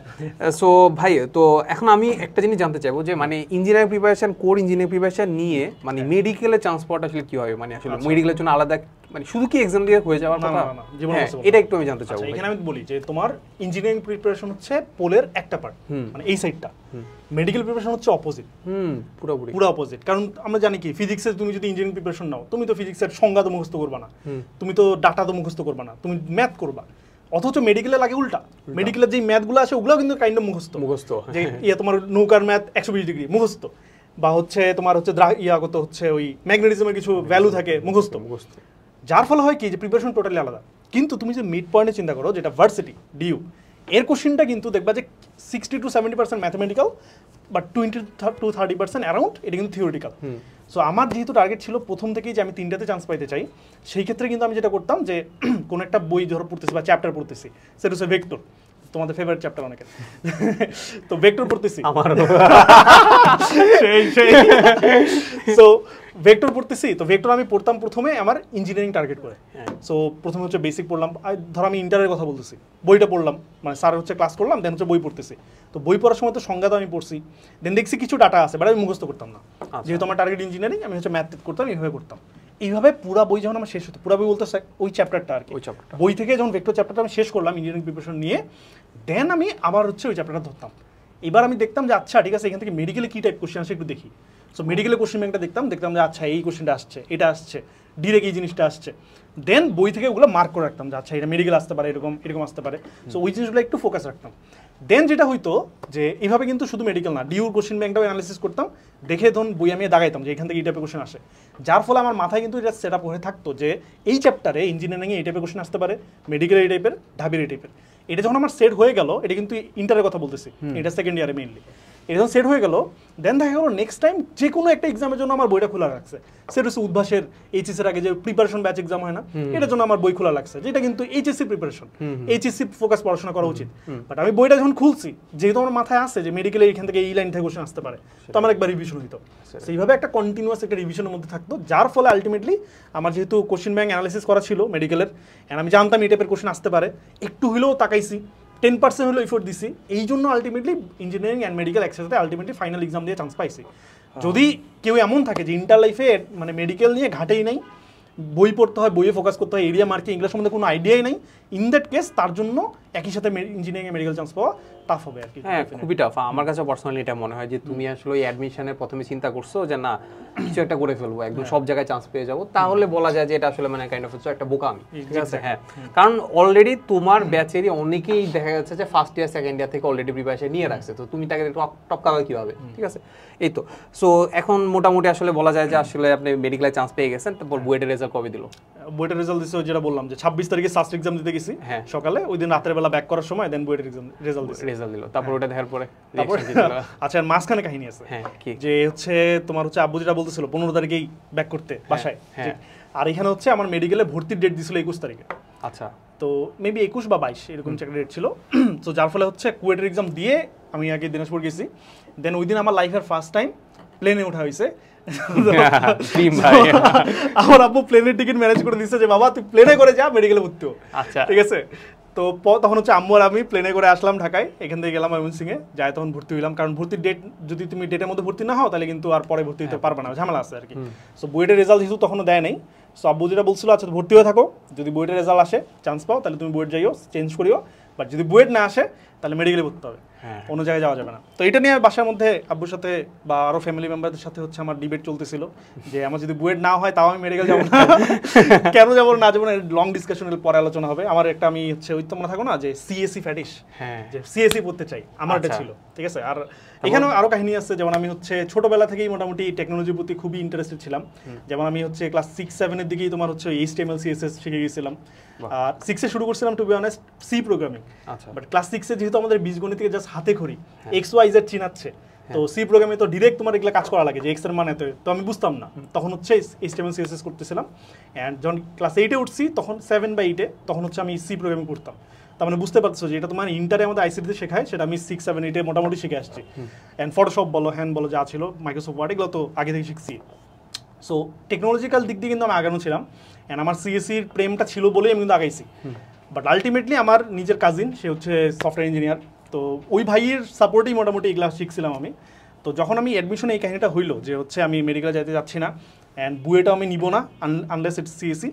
সো ভাই, তো এখন আমি একটা জিনিস জানতে চাইবো যে মানে engineering preparation, core engineering preparation নিয়ে মানে মেডিকেলে চান্স পাওয়াটা আসলে কি হয়, মানে আসলে মেডিকেলের জন্য আলাদা মানে শুধু কি এক্সাম দিয়ে হয়ে যাওয়ার কথা? এটা একটু আমি জানতে চাইবো। এখানে আমি বলি যে তোমার ইঞ্জিনিয়ারিং প্রিপারেশন হচ্ছে পোলের একটা পার্ট, মানে এই সাইডটা। মেডিকেল প্রিপারেশন হচ্ছে অপোজিট, পুরো অপোজিট। কারণ আমরা জানি কি ফিজিক্সে তুমি যদি ইঞ্জিনিয়ারিং প্রিপারেশন নাও, তুমি তো ফিজিক্সের সংজ্ঞা তো মুখস্থ করবা না, তুমি তো ডাটা তো মুখস্থ করবা না, তুমি ম্যাথ করবা। অথচ মেডিকেলে লাগে উল্টা, মেডিকেলের যে ম্যাথগুলো আছে ওগুলো কিন্তু কাইন্ড অফ মুখস্থ, যে তোমার নৌকার ম্যাথ 120 ডিগ্রি মুখস্থ, বা হচ্ছে তোমার হচ্ছে কত হচ্ছে ওই ম্যাগনেটিজমের কিছু ভ্যালু থাকে মুখস্থ। যার ফলে হয় কি যে প্রিপারেশন টোটালি আলাদা। কিন্তু তুমি যে মিড পয়েন্টে চিন্তা করো, যেটা ভার্সিটি ডিইউ, এর কোশ্চেনটা কিন্তু দেখবা যে 60 to 70% ম্যাথমেটিক্যাল, বাট 20-30% অ্যারাউন্ড এটা কিন্তু থিওরিটিক্যাল। সো আমার যেহেতু টার্গেট ছিল প্রথম থেকেই যে আমি 3টাতে চান্স পাইতে চাই, সেই ক্ষেত্রে কিন্তু আমি যেটা করতাম যে কোনো একটা বই ধরো পড়তেছি বা চ্যাপ্টার পড়তেছি, সেটা হচ্ছে ভেক্টর, তোমাদের ফেভারিট চ্যাপ্টার অনেকের। তো ভেক্টর পড়তেছি আমার সো ভেক্টর পড়তেছি, তো ভেক্টর আমি পড়তাম প্রথমে আমার ইঞ্জিনিয়ারিং টার্গেট করে। সো প্রথমে হচ্ছে বেসিক পড়লাম, ধরো আমি ইন্টারের কথা বলতেছি, বইটা পড়লাম, মানে স্যার হচ্ছে ক্লাস করলাম, দেন হচ্ছে বই পড়তেছি। তো বই পড়ার সময় তো সংজ্ঞা তো আমি পড়ছি, দেন দেখছি কিছু ডাটা আছে, বাট আমি মুখস্থ করতাম না, যেহেতু আমার টার্গেট ইঞ্জিনিয়ারিং, আমি হচ্ছে ম্যাথ করতাম, এইভাবে করতাম। এইভাবে পুরো বই যখন আমার শেষ হতো, পুরো বই বলতে ওই চ্যাপ্টারটা আর কি, বই থেকে যখন ভেক্টর চ্যাপ্টারটা আমি শেষ করলাম ইঞ্জিনিয়ারিং প্রিপারেশন নিয়ে, দেন আমি আবার হচ্ছে ওই চ্যাপ্টারটা ধরতাম। এবার আমি দেখতাম যে আচ্ছা ঠিক আছে, এখান থেকে মেডিকেলে কী টাইপ কোশ্চেন আসে একটু দেখি। সো মেডিকেলের কোশ্চেন ব্যাংকটা দেখতাম যে আচ্ছা এই কোশ্চেনটা আসছে, এটা আসছে, ডিরেক্ট এই জিনিসটা আসছে, দেন বই থেকে ওগুলো মার্ক করে রাখতাম যে আচ্ছা এটা মেডিকেল আসতে পারে, এরকম আসতে পারে। সো ওই জিনিসগুলো একটু ফোকাস রাখতাম। দেন যেটা হইতো যে এইভাবে কিন্তু শুধু মেডিকেল না, ডিউর কোশ্চেন ব্যাংকটাও অ্যানালিসিস করতাম, দেখে ধরুন বই আমি দাগাইতাম যে এখান থেকে এই টাইপের কোশ্চেন আসে, যার ফলে আমার মাথায় কিন্তু এটা সেট আপ হয়ে থাকতো যে এই চ্যাপ্টারে ইঞ্জিনিয়ারিংয়ে এই টাইপের কোশ্চেন আসতে পারে, মেডিকেল এই টাইপের, ঢাবির এই টাইপের। এটা যখন আমার সেট হয়ে গেল, এটা কিন্তু ইন্টারের কথা বলতেছি, এটা সেকেন্ড ইয়ারে মেইনলি, এটা যখন সেট হয়ে গেল, দেন দেখা গেলো নেক্সট টাইম যে কোনো একটা এক্সামের জন্য আমার বইটা খোলা রাখছে। সেটা হচ্ছে উদ্ভাসের এইচএসসি এর আগে যে প্রিপারেশন ব্যাচ এক্সাম হয় না, এটার জন্য আমার বই খোলা লাগছে, যেটা কিন্তু এইচএসসি প্রিপারেশন, এইচএসসি ফোকাস পড়াশোনা করা উচিত। বাট আমি বইটা যখন খুলছি, যেহেতু আমার মাথায় আছে যে মেডিকেলে এখান থেকে এই লাইন থেকে কোশ্চেন আসতে পারে, তো আমার একবার রিভিশন হইতো। সেইভাবে একটা কন্টিনিউয়াস একটা রিভিশনের মধ্যে থাকতো, যার ফলে আলটিমেটলি আমার যেহেতু কোশ্চেন ব্যাংক অ্যানালিসিস করা ছিল মেডিকেলের, এন্ড আমি জানতাম এই টাইপের কোশ্চেন আসতে পারে, একটু হলেও তাকাইছি, 10% হলো এফোর্ট দিছি, এই জন্য আলটিমেটলি ইঞ্জিনিয়ারিং অ্যান্ড মেডিকেল একসাথে আলটিমেটলি ফাইনাল এক্সাম দিয়ে চান্স পাইছি। যদি কেউ এমন থাকে যে ইন্টার লাইফে মানে মেডিকেল নিয়ে ঘাটেই নাই, বই পড়তে হয়, বইয়ে ফোকাস করতে হয়, এরিয়া মার্কিং এগুলোর সম্বন্ধে কোনো আইডিয়াই নাই, ইন দ্যাট কেস তার জন্য একই সাথে ইঞ্জিনিয়ারিং মেডিকেল চান্স পাওয়া টাফ হবে আর কি। হ্যাঁ, খুবই টাফ। আমার কাছে পার্সোনালি এটা মনে হয় যে তুমি আসলে ওই অ্যাডমিশনের প্রথমে চিন্তা করছো যে না কিছু একটা করে ফেলবো, একদম সব জায়গায় চান্স পেয়ে যাবো, তাহলে বলা যায় যে এটা আসলে মানে কাইন্ড অফ হচ্ছে একটা বোকামি, ঠিক আছে? হ্যাঁ, কারণ অলরেডি তোমার ব্যাচেরই অনেকেই দেখা যাচ্ছে যে ফার্স্ট ইয়ার সেকেন্ড ইয়ার থেকে অলরেডি প্রিপারেশন নিয়ে রাখছে, তো তুমি তাকে টপকাবে কিভাবে, ঠিক আছে? এই তো। সো এখন মোটামুটি আসলে বলা যায় যে আসলে আপনি মেডিকেলে চান্স পেয়ে গেছেন, তারপর বুয়েটের রেজাল্ট কবে দিল? বুয়েটের রেজাল্ট দিছে যেটা বললাম যে 26 তারিখে সাস্ট এক্সাম দিতে গেছি সকালে, ওই দিন রাতের বেলা ব্যাক করার সময় দেন বুয়েটের এক্সাম রেজাল্ট দিল। তারপর ওটা দেখার পরে আচ্ছা মাঝখানে কাহিনী আছে যে হচ্ছে তোমার হচ্ছে আব্বু যেটা বলতেছিল 15 তারিখেই ব্যাক করতে বাসায়, আর এখানে হচ্ছে আমার মেডিকেলে ভর্তির ডেট দিছিল 21 তারিখে। আচ্ছা, তো মেবি 21 বা 22 এরকম একটা ডেট ছিল। তো যার ফলে হচ্ছে কুয়েটের এক্সাম দিয়ে আমি আগে দিনাজপুর গেছি, দেন ওই দিন আমার লাইফের ফার্স্ট টাইম প্লেনে ওঠা হয়েছে। আমার আব্বু প্লেনের টিকিট ম্যানেজ করে দিচ্ছে যে বাবা তুই প্লেনে করে যা, মেডিকেলে ভর্তি হো, আচ্ছা ঠিক আছে? তো তখন হচ্ছে আম্মু আর আমি প্লেনে করে আসলাম ঢাকায়, এখান থেকে গেলাম ময়মনসিংহে, যাই তখন ভর্তি হইলাম, কারণ ভর্তির ডেট যদি তুমি ডেটের মধ্যে ভর্তি না হও তাহলে কিন্তু আর পরে ভর্তি হতে পারবে না, ঝামেলা আছে আর কি। সো বুয়েটের রেজাল্ট যেহেতু তখনও দেয় নাই, সো আব্বু যেটা বলছিল আচ্ছা ভর্তি হয়ে থাকো, যদি বুয়েটের রেজাল্ট আসে চান্স পাও তাহলে তুমি বুয়েট যাইও, চেঞ্জ করিও, বাট যদি বুয়েট না আসে তাহলে মেডিকেলে ভর্তি হবে, অন্য জায়গায় যাওয়া যাবে না। তো এটা নিয়ে বাসার মধ্যে আব্বুর সাথে বা আরো ফ্যামিলি মেম্বারদের সাথে হচ্ছে আমার ডিবেট চলতেছিল যে আমার যদি বুয়েট না হয় তাও আমি মেডিকেল যাবো না, কেন যাবো না যাবো না, লং ডিসকাশনের পরে আলোচনা হবে। আমার একটা আমি হচ্ছে ওই তোমরা থাকো না যে সিএসসি ফ্যাটিশ, যে সিএসসি পড়তে চাই, আমার এটা ছিল, ঠিক আছে? আর এখানেও আরো কাহিনী আছে, যেমন আমি হচ্ছে ছোটবেলা থেকেই মোটামুটি টেকনোলজির প্রতি খুবই ইন্টারেস্টেড ছিলাম, যেমন আমি হচ্ছে ক্লাস 6-7 এর দিকেই তোমার হচ্ছে HTML CSS শিখে গেছিলাম, আর 6 এ শুরু করছিলাম to be honest C programming, but class 6 এ যেহেতু আমাদের বীজগণিতকে জাস্ট হাতে খড়ি XYZ চিনাচ্ছে, তো সি প্রোগ্রামে তো ডিরেক্ট তোমার এগুলা কাজ করা লাগে যে এক্স এর মানে, তো আমি বুঝতাম না, তখন হচ্ছে HTML CSS করতেছিলাম। অ্যান্ড যখন ক্লাস 8 এ উঠছি তখন 7 বা 8 এ তখন হচ্ছে আমি সি প্রোগ্রামিং করতাম, তার মানে বুঝতে পারছো যে এটা তোমার ইন্টারে আমাদের আইসিটিতে শেখায়, সেটা আমি 6-7-8 এ মোটামুটি শিখে আসছি। অ্যান্ড ফটোশপ বলো, হ্যান্ড বলো, যা ছিল মাইক্রোসফট ওয়ার্ড, এগুলো তো আগে থেকে শিখছি। সো টেকনোলজিক্যাল দিক দিয়ে কিন্তু আমি আগানো ছিলাম, অ্যান্ড আমার সিএসসির প্রেমটা ছিল বলেই আমি কিন্তু আগাইছি। বাট আলটিমেটলি আমার নিজের কাজিন, সে হচ্ছে সফটওয়্যার ইঞ্জিনিয়ার, তো ওই ভাইয়ের সাপোর্টেই মোটামুটি এগুলো শিখছিলাম আমি। তো যখন আমি অ্যাডমিশনে এই কাহিনীটা হইলো যে হচ্ছে আমি মেডিকেলে যেতে যাচ্ছি না, অ্যান্ড বুয়েটাও আমি নিব না আনলেস ইটস সিএসসি,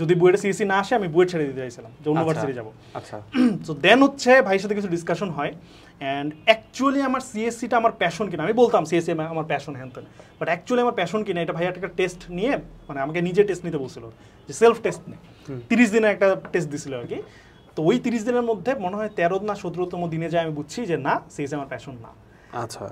যদি বুয়েটে সিএসসি না আসে আমি বুয়েট ছেড়ে দিতে চাইছিলাম যে অন্য ভার্সিটি যাবো। আচ্ছা, তো দেন হচ্ছে ভাইয়ের সাথে কিছু ডিসকাশন হয়, অ্যান্ড অ্যাকচুয়ালি আমার সিএসসিটা আমার প্যাশন কিনা, আমি বলতাম সিএসসি আমার প্যাশন, হ্যান তেন, বাট অ্যাকচুয়ালি আমার প্যাশন কিনা এটা ভাইয়া একটা টেস্ট নিয়ে, মানে আমাকে নিজে টেস্ট নিতে বলছিল যে সেলফ টেস্ট নেই, 30 দিনের একটা টেস্ট দিছিল আর কি। তো ওই 30 দিনের মধ্যে মনে হয় 13 না 17তম দিনে যায় আমি বুঝছি যে না সিএসসি আমার প্যাশন না। আচ্ছা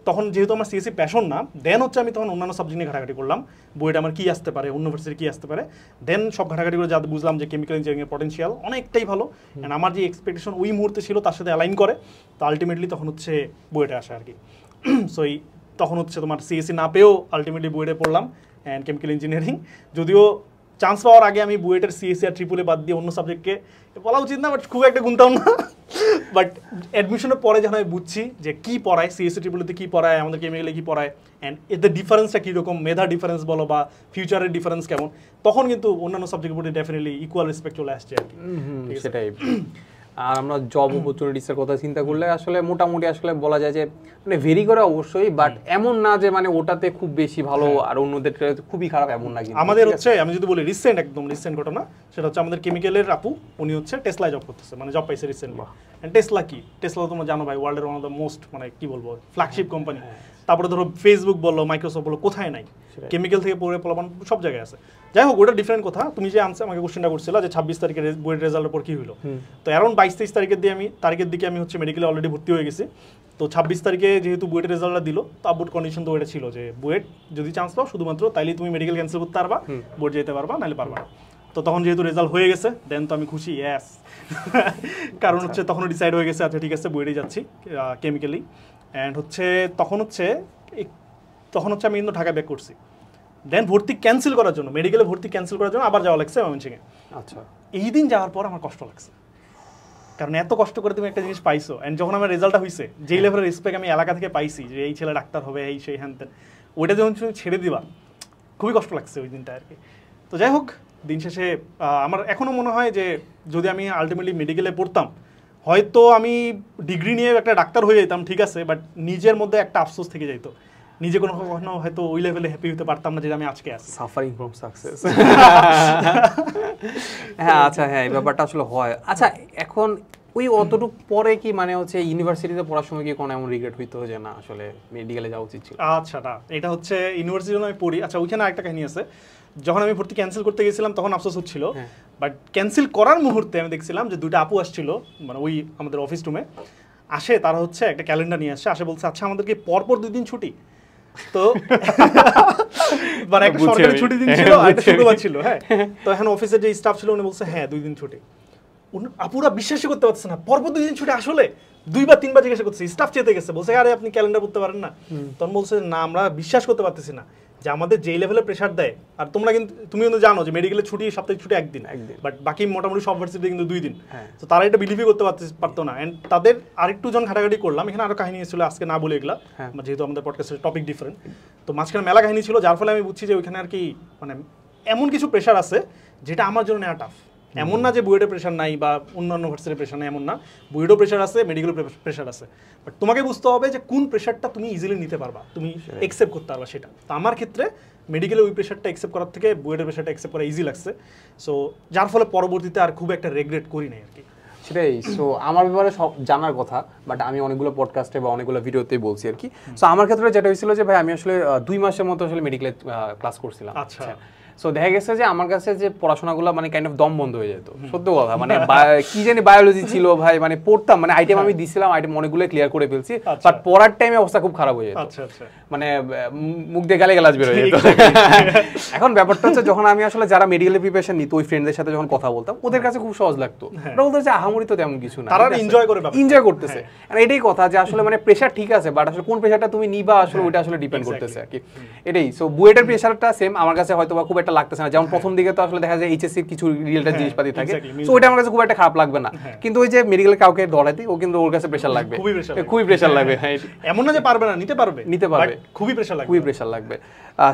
তখন যেহেতু আমার সিএসসি প্যাশন না, দেন হচ্ছে আমি তখন অন্যান্য সাবজেক্ট নিয়ে ঘাটাঘাটি করলাম, বুয়েটে আমার কি আসতে পারে, অন্য ভার্সিটি কি আসতে পারে। দেন সব ঘাটাঘাটি করে যাতে বুঝলাম যে কেমিক্যাল ইঞ্জিনিয়ারিংয়ের পটেনশিয়াল অনেকটাই ভালো, অ্যান্ড আমার যে এক্সপেকটেশন ওই মুহূর্তে ছিল তার সাথে অ্যালাইন করে, তো আলটিমেটলি তখন হচ্ছে বুয়েটে আসে আর কি। সো তখন হচ্ছে তোমার সিএসসি না পেয়েও আলটিমেটলি বুয়েটে পড়লাম অ্যান্ড কেমিক্যাল ইঞ্জিনিয়ারিং। যদিও চান্স পাওয়ার আগে আমি বুয়েটের সিএসসি আর ট্রিপলে বাদ দিয়ে অন্য সাবজেক্টকে বলা উচিত না, বাট খুব একটা গুনতাম না। বাট অ্যাডমিশনের পরে যখন আমি বুঝছি যে কী পড়ায় সিএসসি ট্রিপলেতে কী পড়ায়, আমাদের কেমিক্যালে কী পড়ায়, অ্যান্ড এদের ডিফারেন্সটা কীরকম, মেধা ডিফারেন্স বলো বা ফিউচারের ডিফারেন্স কেমন, তখন কিন্তু অন্যান্য সাবজেক্টের প্রতি ডেফিনেটলি ইকুয়াল রেসপেক্ট চলে আসছে আর কি। সেটাই। আর আমরা জব অপরচুনিটিসের কথা চিন্তা করলে আসলে মোটামুটি আসলে বলা যায় যে মানে ভেরি করে অবশ্যই, বাট এমন না যে মানে ওটাতে খুব বেশি ভালো আর অন্যদের খুবই খারাপ, এমন না। কিন্তু আমাদের হচ্ছে আমি যদি বলি একদম রিসেন্ট ঘটনা, সেটা হচ্ছে আমাদের কেমিক্যালের আপু, উনি হচ্ছে টেসলায় জব করতেছে, মানে জব পাইছে রিসেন্টলি। এন্ড টেসলা কি, টেসলা তোমরা জানো ভাই, ওয়ার্ল্ডের ওয়ান অফ দ্য মোস্ট মানে কি বলবো ফ্ল্যাগশিপ কোম্পানি। তারপরে ধরো ফেসবুক বলো, মাইক্রোসফট বলো, কোথায় নাই, কেমিক্যাল থেকে পড়ে পোলাপান সব জায়গায় আছে। যাই হোক, ওটা ডিফারেন্ট কথা। তুমি যে আমাকে কোশ্চেনটা করছিলা যে 26 তারিখের বুয়েট রেজাল্টের পর কি হলো, তো অ্যারাউন্ড 22-23 তারিখের দিকে আমি হচ্ছে মেডিকেলে অলরেডি ভর্তি হয়ে গেছি। তো 26 তারিখে যেহেতু বুয়েটের রেজাল্টটা দিল, তো আব্বুর কন্ডিশন তো এটা ছিল যে বুয়েট যদি চান্স পাও শুধুমাত্র তাইলে তুমি মেডিকেল ক্যান্সেল করতে পারবা, বোর্ড যেতে পারবা, নাহলে পারবা না। তো তখন যেহেতু রেজাল্ট হয়ে গেছে, দেন তো আমি খুশি, ইয়াস। কারণ হচ্ছে তখনও ডিসাইড হয়ে গেছে, আচ্ছা ঠিক আছে বুয়েটেই যাচ্ছি কেমিক্যালি। অ্যান্ড হচ্ছে তখন হচ্ছে আমি কিন্তু ঢাকা ব্যাক করছি। দেন ভর্তি ক্যান্সেল করার জন্য, মেডিকেলে ভর্তি ক্যান্সেল করার জন্য আবার যাওয়া লাগছে ময়মনসিংহে। আচ্ছা, এই দিন যাওয়ার পর আমার কষ্ট লাগছে, কারণ এত কষ্ট করে তুমি একটা জিনিস পাইছো, অ্যান্ড যখন আমার রেজাল্টটা হয়েছে, যেই লেভেলের রেসপেক্ট আমি এলাকা থেকে পাইছি যে এই ছেলে ডাক্তার হবে, এই সেই হ্যান তেন, ওইটা যখন তুমি ছেড়ে দিবা, খুবই কষ্ট লাগছে ওই দিনটা আর কি। তো যাই হোক, দিন শেষে আমার এখনও মনে হয় যে যদি আমি আলটিমেটলি মেডিকেলে পড়তাম, হয়তো আমি ডিগ্রি নিয়ে একটা ডাক্তার হয়ে যেতাম, ঠিক আছে, বাট নিজের মধ্যে একটা আফসোস থেকে যেত, নিজে কখনো হয়তো ওই লেভেলে হ্যাপি হতে পারতাম না যেটা আমি আজকে আছি। Suffering from success. হ্যাঁ, আচ্ছা, হ্যাঁ, এই ব্যাপারটা আসলে হয়। আচ্ছা, এখন ওই অতটুক পরে কি মানে হচ্ছে ইউনিভার্সিটিতে পড়ার সময় কি কোনো এমন রিগ্রেট হইতো যে না আসলে মেডিকেলে যাওয়া উচিত ছিল? আচ্ছা, না, এটা হচ্ছে ইউনিভার্সিটিতে আমি পড়ি। আচ্ছা, ওইখানে আরেকটা কাহিনী আছে। যখন আমি ভর্তি ক্যান্সেল করতে গেছিলাম তখন আফসোস হচ্ছিল, বাট ক্যান্সেল করার মুহূর্তে আমি দেখছিলাম যে দুইটা আপু আসছিল, মানে ওই আমাদের অফিস রুমে আসে, তারা হচ্ছে একটা ক্যালেন্ডার নিয়ে আসে, বলছে আচ্ছা আমাদেরকে পরপর 2 দিন ছুটি। তো মানে একটা সরকারি ছুটি দিন ছিল আর একটা শুক্রবার ছিল। হ্যাঁ, তো এখন অফিসের যে স্টাফ ছিল উনি বলছে হ্যাঁ 2 দিন ছুটি। আপুরা বিশ্বাসই করতে পারছে না, পরপর 2 দিন ছুটি। আসলে 2 বা 3 বার জিজ্ঞাসা করছে, স্টাফ চেতে গেছে, বলছে আরে আপনি ক্যালেন্ডার করতে পারেন না? তখন বলছে না, আমরা বিশ্বাস করতে পারতেছি না যে আমাদের যেই লেভেলে প্রেশার দেয়। আর তোমরা কিন্তু তুমি কিন্তু জানো যে মেডিকেলের ছুটি সাপ্তাহিক ছুটি 1 দিন, বাট বাকি মোটামুটি সব ভার্সিটিতে কিন্তু 2 দিন। তো তারা এটা বিলিভই করতে পারতো না। এন্ড তাদের আরেকটু জন ঘাটাঘাটি করলাম, এখানে আরো কাহিনী ছিল, আজকে না বলে এগুলা, যেহেতু আমাদের পডকাস্টের টপিক ডিফারেন্ট। তো মাঝখানে মেলা কাহিনী ছিল, যার ফলে আমি বুঝছি যে ওইখানে আর কি মানে এমন কিছু প্রেশার আছে যেটা আমার জন্য নেওয়া টাফ। এমন না যে বুয়েটের প্রেশার নাই বা অন্যান্য ভার্সিটির প্রেশার নাই, এমন না, বুয়েটও প্রেশার আছে, মেডিকেল প্রেশার আছে, বাট তোমাকে বুঝতে হবে যে কোন প্রেশারটা তুমি ইজিলি নিতে পারবা, তুমি একসেপ্ট করতে পারবা সেটা। তো আমার ক্ষেত্রে মেডিকেলে ওই প্রেশারটা একসেপ্ট করার থেকে বুয়েটের প্রেশারটা একসেপ্ট করা ইজি লাগছে, সো যার ফলে পরবর্তীতে আর খুব একটা রেগ্রেট করি নাই আর কি। সেটাই। সো আমার ব্যাপারে সব জানার কথা, বাট আমি অনেকগুলো পডকাস্টে বা অনেকগুলো ভিডিওতেই বলছি আর কি। সো আমার ক্ষেত্রে যেটা হয়েছিল যে ভাই আমি আসলে 2 মাসের মতো আসলে মেডিকেলে ক্লাস করছিলাম। আচ্ছা, সো দেখা গেছে যে আমার কাছে যে পড়াশোনাগুলো মানে কাইন্ড অফ দম বন্ধ হয়ে যেত, সত্যি কথা। মানে কি জানি বায়োলজি ছিল ভাই, মানে পড়তাম, মানে আইটেম আমি দিছিলাম, আইটেম অনেকগুলো ক্লিয়ার করে ফেলছি, বাট পড়ার টাইমে অবস্থা খুব খারাপ হয়ে যেত। মানে মুখ দিয়ে গালে গালাজ বের হয়ে যেত। এখন ব্যাপারটা হচ্ছে যখন আমি আসলে যারা মেডিকেলের প্রিপারেশন নিত ওই ফ্রেন্ডদের সাথে যখন কথা বলতাম, ওদের কাছে খুব সহজ লাগতো। ওরা বলতো যে আহামরি তো তেমন কিছু না, তারা এনজয় করতেছে। আর এটাই কথা যে আসলে মানে প্রেশার ঠিক আছে, বাট আসলে কোন প্রেশারটা তুমি নিবা আসলে ওইটা আসলে ডিপেন্ড করতেছে আর কি। এটাই। সো বুয়েটের প্রেশারটা সেম আমার কাছে হয়তো বা খুব একটা লাগতেছে না, যেমন প্রথম দিকে তো আসলে দেখা যায় এইচএসসির কিছু রিলেটেড জিনিসপাতি থাকে, সো ওইটা আমার কাছে খুব একটা খারাপ লাগবে না। কিন্তু ওই যে মেডিকেল কাউকে ধরাইতে ও কিন্তু ওর কাছে প্রেশার লাগবে, খুবই প্রেশার লাগবে। এমন না যে পারবে না, নিতে পারবে, খুবই প্রেশার লাগবে।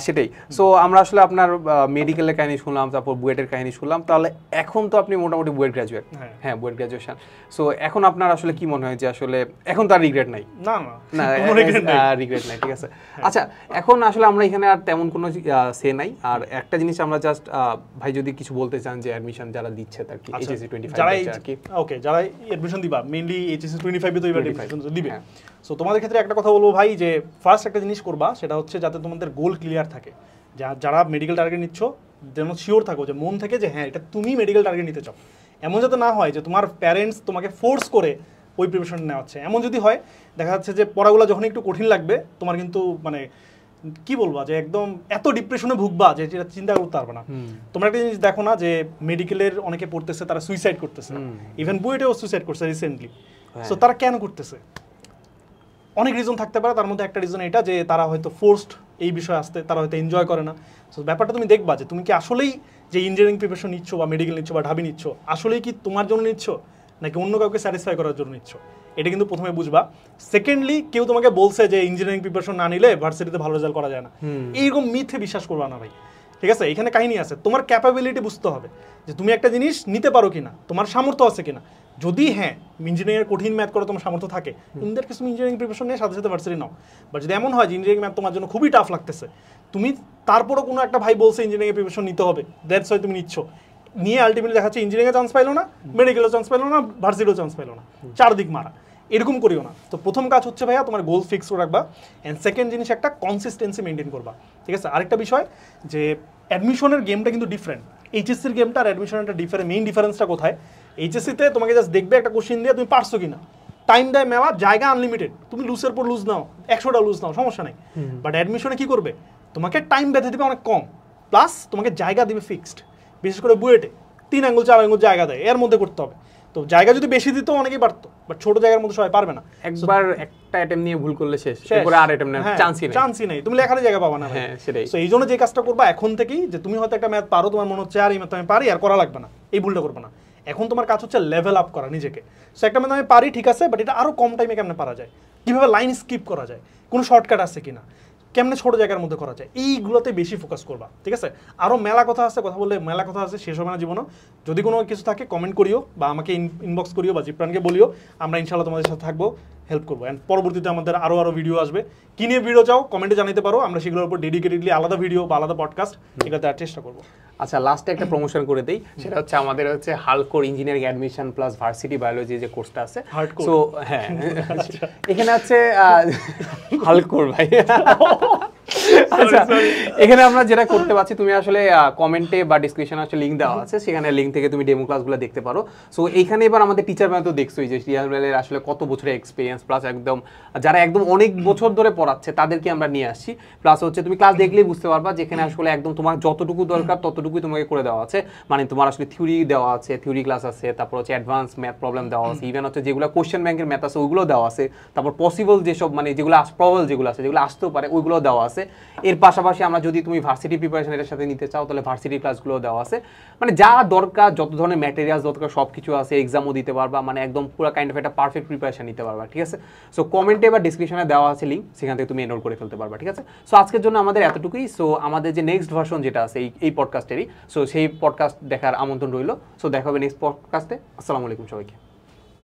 সেটাই। সো আমরা আসলে আপনার মেডিকেলের কাহিনী শুনলাম, তারপর বুয়েটের কাহিনী শুনলাম, তাহলে এখন তো আপনি মোটামুটি বুয়েট গ্রাজুয়েট। হ্যাঁ, বুয়েট গ্রাজুয়েশন। সো এখন আপনার আসলে কি মনে হয় যে আসলে এখন তো আর রিগ্রেট নাই? না, রিগ্রেট নাই, ঠিক আছে। আচ্ছা, এখন আসলে আমরা এখানে আর তেমন কোনো সে নাই। আর একটা জিনিস আমরা জাস্ট ভাই যদি কিছু বলতে চান যে অ্যাডমিশন যারা দিচ্ছে তার কি এইচএসসি 25 আর কি, ওকে, যারা অ্যাডমিশন দিবা মেইনলি এইচএসসি 25 তো এবার অ্যাডমিশন দিবে। সো তোমাদের ক্ষেত্রে একটা কথা বলবো ভাই, যে ফার্স্ট একটা জিনিস করবা, সেটা হচ্ছে যাতে তোমাদের গোল ক্লিয়ার থাকে। যারা মেডিকেল টার্গেট নিচ্ছ যেন শিওর থাকো, যে মন থেকে যে হ্যাঁ এটা তুমি মেডিকেল টার্গেট নিতে চাও। এমন যাতে না হয় যে তোমার প্যারেন্টস তোমাকে ফোর্স করে ওই প্রিপারেশন নেওয়া হচ্ছে। এমন যদি হয় দেখা যাচ্ছে যে পড়াগুলো যখন একটু কঠিন লাগবে তোমার কিন্তু মানে কি বলবা যে একদম এত ডিপ্রেশনে ভুগবা যে যেটা চিন্তা করতে পারবে না। তোমরা একটা জিনিস দেখো না যে মেডিকেলের অনেকে পড়তেছে তারা সুইসাইড করতেছে, ইভেন বুয়েটেও সুইসাইড করছে রিসেন্টলি। সো তারা কেন করতেছে? অনেক রিজন থাকতে পারে, তার মধ্যে একটা রিজন এটা যে তারা হয়তো ফোর্সড এই বিষয়ে আসতে, তারা হয়তো এনজয় করে না। সো ব্যাপারটা তুমি দেখবা যে তুমি কি আসলেই যে ইঞ্জিনিয়ারিং প্রিপারেশন নিচ্ছ বা মেডিকেল নিচ্ছ বা ঢাবি নিচ্ছ আসলেই কি তোমার জন্য নিচ্ছ নাকি অন্য কাউকে স্যাটিসফাই করার জন্য নিচ্ছ, এটা কিন্তু প্রথমে বুঝবা। সেকেন্ডলি, কেউ তোমাকে বলছে যে ইঞ্জিনিয়ারিং প্রিপারেশন না নিলে ভার্সিটিতে ভালো রেজাল্ট করা যায় না, এইরকম মিথ্যে বিশ্বাস করবা না ভাই, ঠিক আছে? এখানে কাহিনী আছে, তোমার ক্যাপাবিলিটি বুঝতে হবে যে তুমি একটা জিনিস নিতে পারো কিনা, তোমার সামর্থ্য আছে কিনা। যদি হ্যাঁ ইঞ্জিনিয়ারিং কঠিন ম্যাথ করে তোমার সামর্থ্য থাকে, ইনদের কিছু ইঞ্জিনিয়ারিং প্রিপারেশন নিয়ে সাথে সাথে ভার্সিটি নাও। বাট যদি এমন হয় যে ইঞ্জিনিয়ারিং ম্যাথ তোমার জন্য খুবই টাফ লাগতেছে, তুমি তারপরও কোনো একটা ভাই বলছে ইঞ্জিনিয়ারিং প্রিপারেশন নিতে হবে, দ্যাটস ওয়াই তুমি নিচ্ছ, নিয়ে আলটিমেটলি দেখা যাচ্ছে ইঞ্জিনিয়ারিংয়ে চান্স পাইলো না, মেডিকেলেও চান্স পাইলো না, ভার্সিটিও চান্স পাইলো না, চারদিক মারা। এরকম করিও না। তো প্রথম কাজ হচ্ছে ভাইয়া তোমার গোল ফিক্স করে রাখবা, অ্যান্ড সেকেন্ড জিনিস একটা কনসিস্টেন্সি মেনটেন করবা, ঠিক আছে? আরেকটা বিষয় যে অ্যাডমিশনের গেমটা কিন্তু ডিফারেন্ট, এইচএসসির গেমটা আর অ্যাডমিশনের একটা মেইন ডিফারেন্সটা কোথায়? এইচএসসিতে তোমাকে জাস্ট দেখবে একটা কোশ্চেন দিয়ে তুমি পারছো কিনা, টাইম দেয় মেলা, জায়গা আনলিমিটেড, তুমি লুজের পর লুজ নাও, 100টা লুজ নাও, সমস্যা নেই। বাট অ্যাডমিশনে কি করবে? তোমাকে টাইম বেঁধে দেবে অনেক কম, প্লাস তোমাকে জায়গা দিবে ফিক্সড। বিশেষ করে বুয়েটে 3 আঙ্গুল 4 আঙ্গুল জায়গা দেয়, এর মধ্যে করতে হবে। তো জায়গা যদি বেশি দিত অনেকেই পারতো, বাট ছোট জায়গার মধ্যে সবাই পারবে না। একবার একটা অ্যাটেম্প নিয়ে ভুল করলে শেষ, এরপরে আর অ্যাটেম্প না, চান্সই নেই, তুমি লেখারই জায়গা পাবা না। হ্যাঁ সেটাই। সো এই জন্য যে কাজটা করবা এখন থেকেই, যে তুমি হয়তো একটা ম্যাথ পারো, তোমার মনে হচ্ছে আর এই ম্যাথ আমি পারি আর করা লাগবে না, এই ভুলটা করবে না। এখন তোমার কাজ হচ্ছে লেভেল আপ করা নিজেকে। সো একটা ম্যাথ আমি পারি ঠিক আছে, বাট এটা আরো কম টাইমে কেমনে পারা যায়, কিভাবে লাইন স্কিপ করা যায়, কোনো শর্টকাট আছে কিনা, কেমনে ছোট জায়গার মধ্যে করা যায়, এইগুলোতে বেশি ফোকাস করবা, ঠিক আছে? আরও মেলা কথা আছে, কথা বললে মেলা কথা আছে, শেষ হবে না জীবনও। যদি কোনো কিছু থাকে কমেন্ট করিও বা আমাকে ইনবক্স করিও বা জিপ্রানকে বলিও, আমরা ইনশাল্লাহ তোমাদের সাথে থাকবো, হেল্প করবো। অ্যান্ড পরবর্তীতে আমাদের আরও ভিডিও আসবে, কি নিয়ে ভিডিও চাও কমেন্টে জানাতে পারো, আমরা সেগুলোর উপর ডেডিকেটেডলি আলাদা ভিডিও বা আলাদা পডকাস্ট এগুলো দেওয়ার চেষ্টা করবো। আচ্ছা, লাস্টে একটা প্রমোশন করে দেই, সেটা হচ্ছে আমাদের হচ্ছে হালকোর engineering admission plus varsity biology যে কোর্সটা আছে। সো হ্যাঁ, এখানে আছে হালকোর ভাই। আচ্ছা, এখানে আমরা যেটা করতে পারছি, তুমি আসলে কমেন্টে বা ডিসক্রিপশনে আসলে লিঙ্ক দেওয়া আছে, সেখানে লিঙ্ক থেকে তুমি ডেমো ক্লাসগুলো দেখতে পারো। সো এইখানে এবার আমাদের টিচার ম্যাথ তো দেখছোই যে রিয়ালের আসলে কত বছরের এক্সপিরিয়েন্স, প্লাস একদম যারা একদম অনেক বছর ধরে পড়াচ্ছে তাদেরকে আমরা নিয়ে আসছি। প্লাস হচ্ছে তুমি ক্লাস দেখলেই বুঝতে পারবা যেখানে আসলে একদম তোমার যতটুকু দরকার ততটুকুই তোমাকে করে দেওয়া আছে। মানে তোমার আসলে থিওরি দেওয়া আছে, থিওরি ক্লাস আছে, তারপর হচ্ছে অ্যাডভান্স ম্যাথ প্রবলেম দেওয়া আছে, ইভেন হচ্ছে যেগুলো কোশ্চেন ব্যাংকের ম্যাথ আছে ওইগুলো দেওয়া আছে, তারপর পসিবল যেসব মানে যেগুলো প্রবাবল যেগুলো আছে, যেগুলো আসতেও পারে ওইগুলো দেওয়া আছে। এর পাশাপাশি আমরা যদি তুমি ভার্সিটি প্রিপারেশন এর সাথে নিতে চাও তাহলে ভার্সিটি ক্লাসগুলো দেওয়া আছে, মানে যা দরকার যত ধরনের ম্যাটেরিয়ালস দরকার সব কিছু আছে, এক্সামও দিতে পারবা, মানে একদম পুরো কাইন্ড অফ একটা পারফেক্ট প্রিপারেশন নিতে পারবা, ঠিক আছে? সো কমেন্টে বা ডিসক্রিপশনে দেওয়া আছে লিঙ্ক, সেখান থেকে তুমি এনরোল করে ফেলতে পারবা, ঠিক আছে? সো আজকের জন্য আমাদের এতটুকুই। সো আমাদের যে নেক্সট ভার্সন যেটা আছে এই পডকাস্টেরই, সো সেই পডকাস্ট দেখার আমন্ত্রণ রইল। সো দেখা হবে নেক্সট পডকাস্টে। আসসালামু আলাইকুম সবাইকে।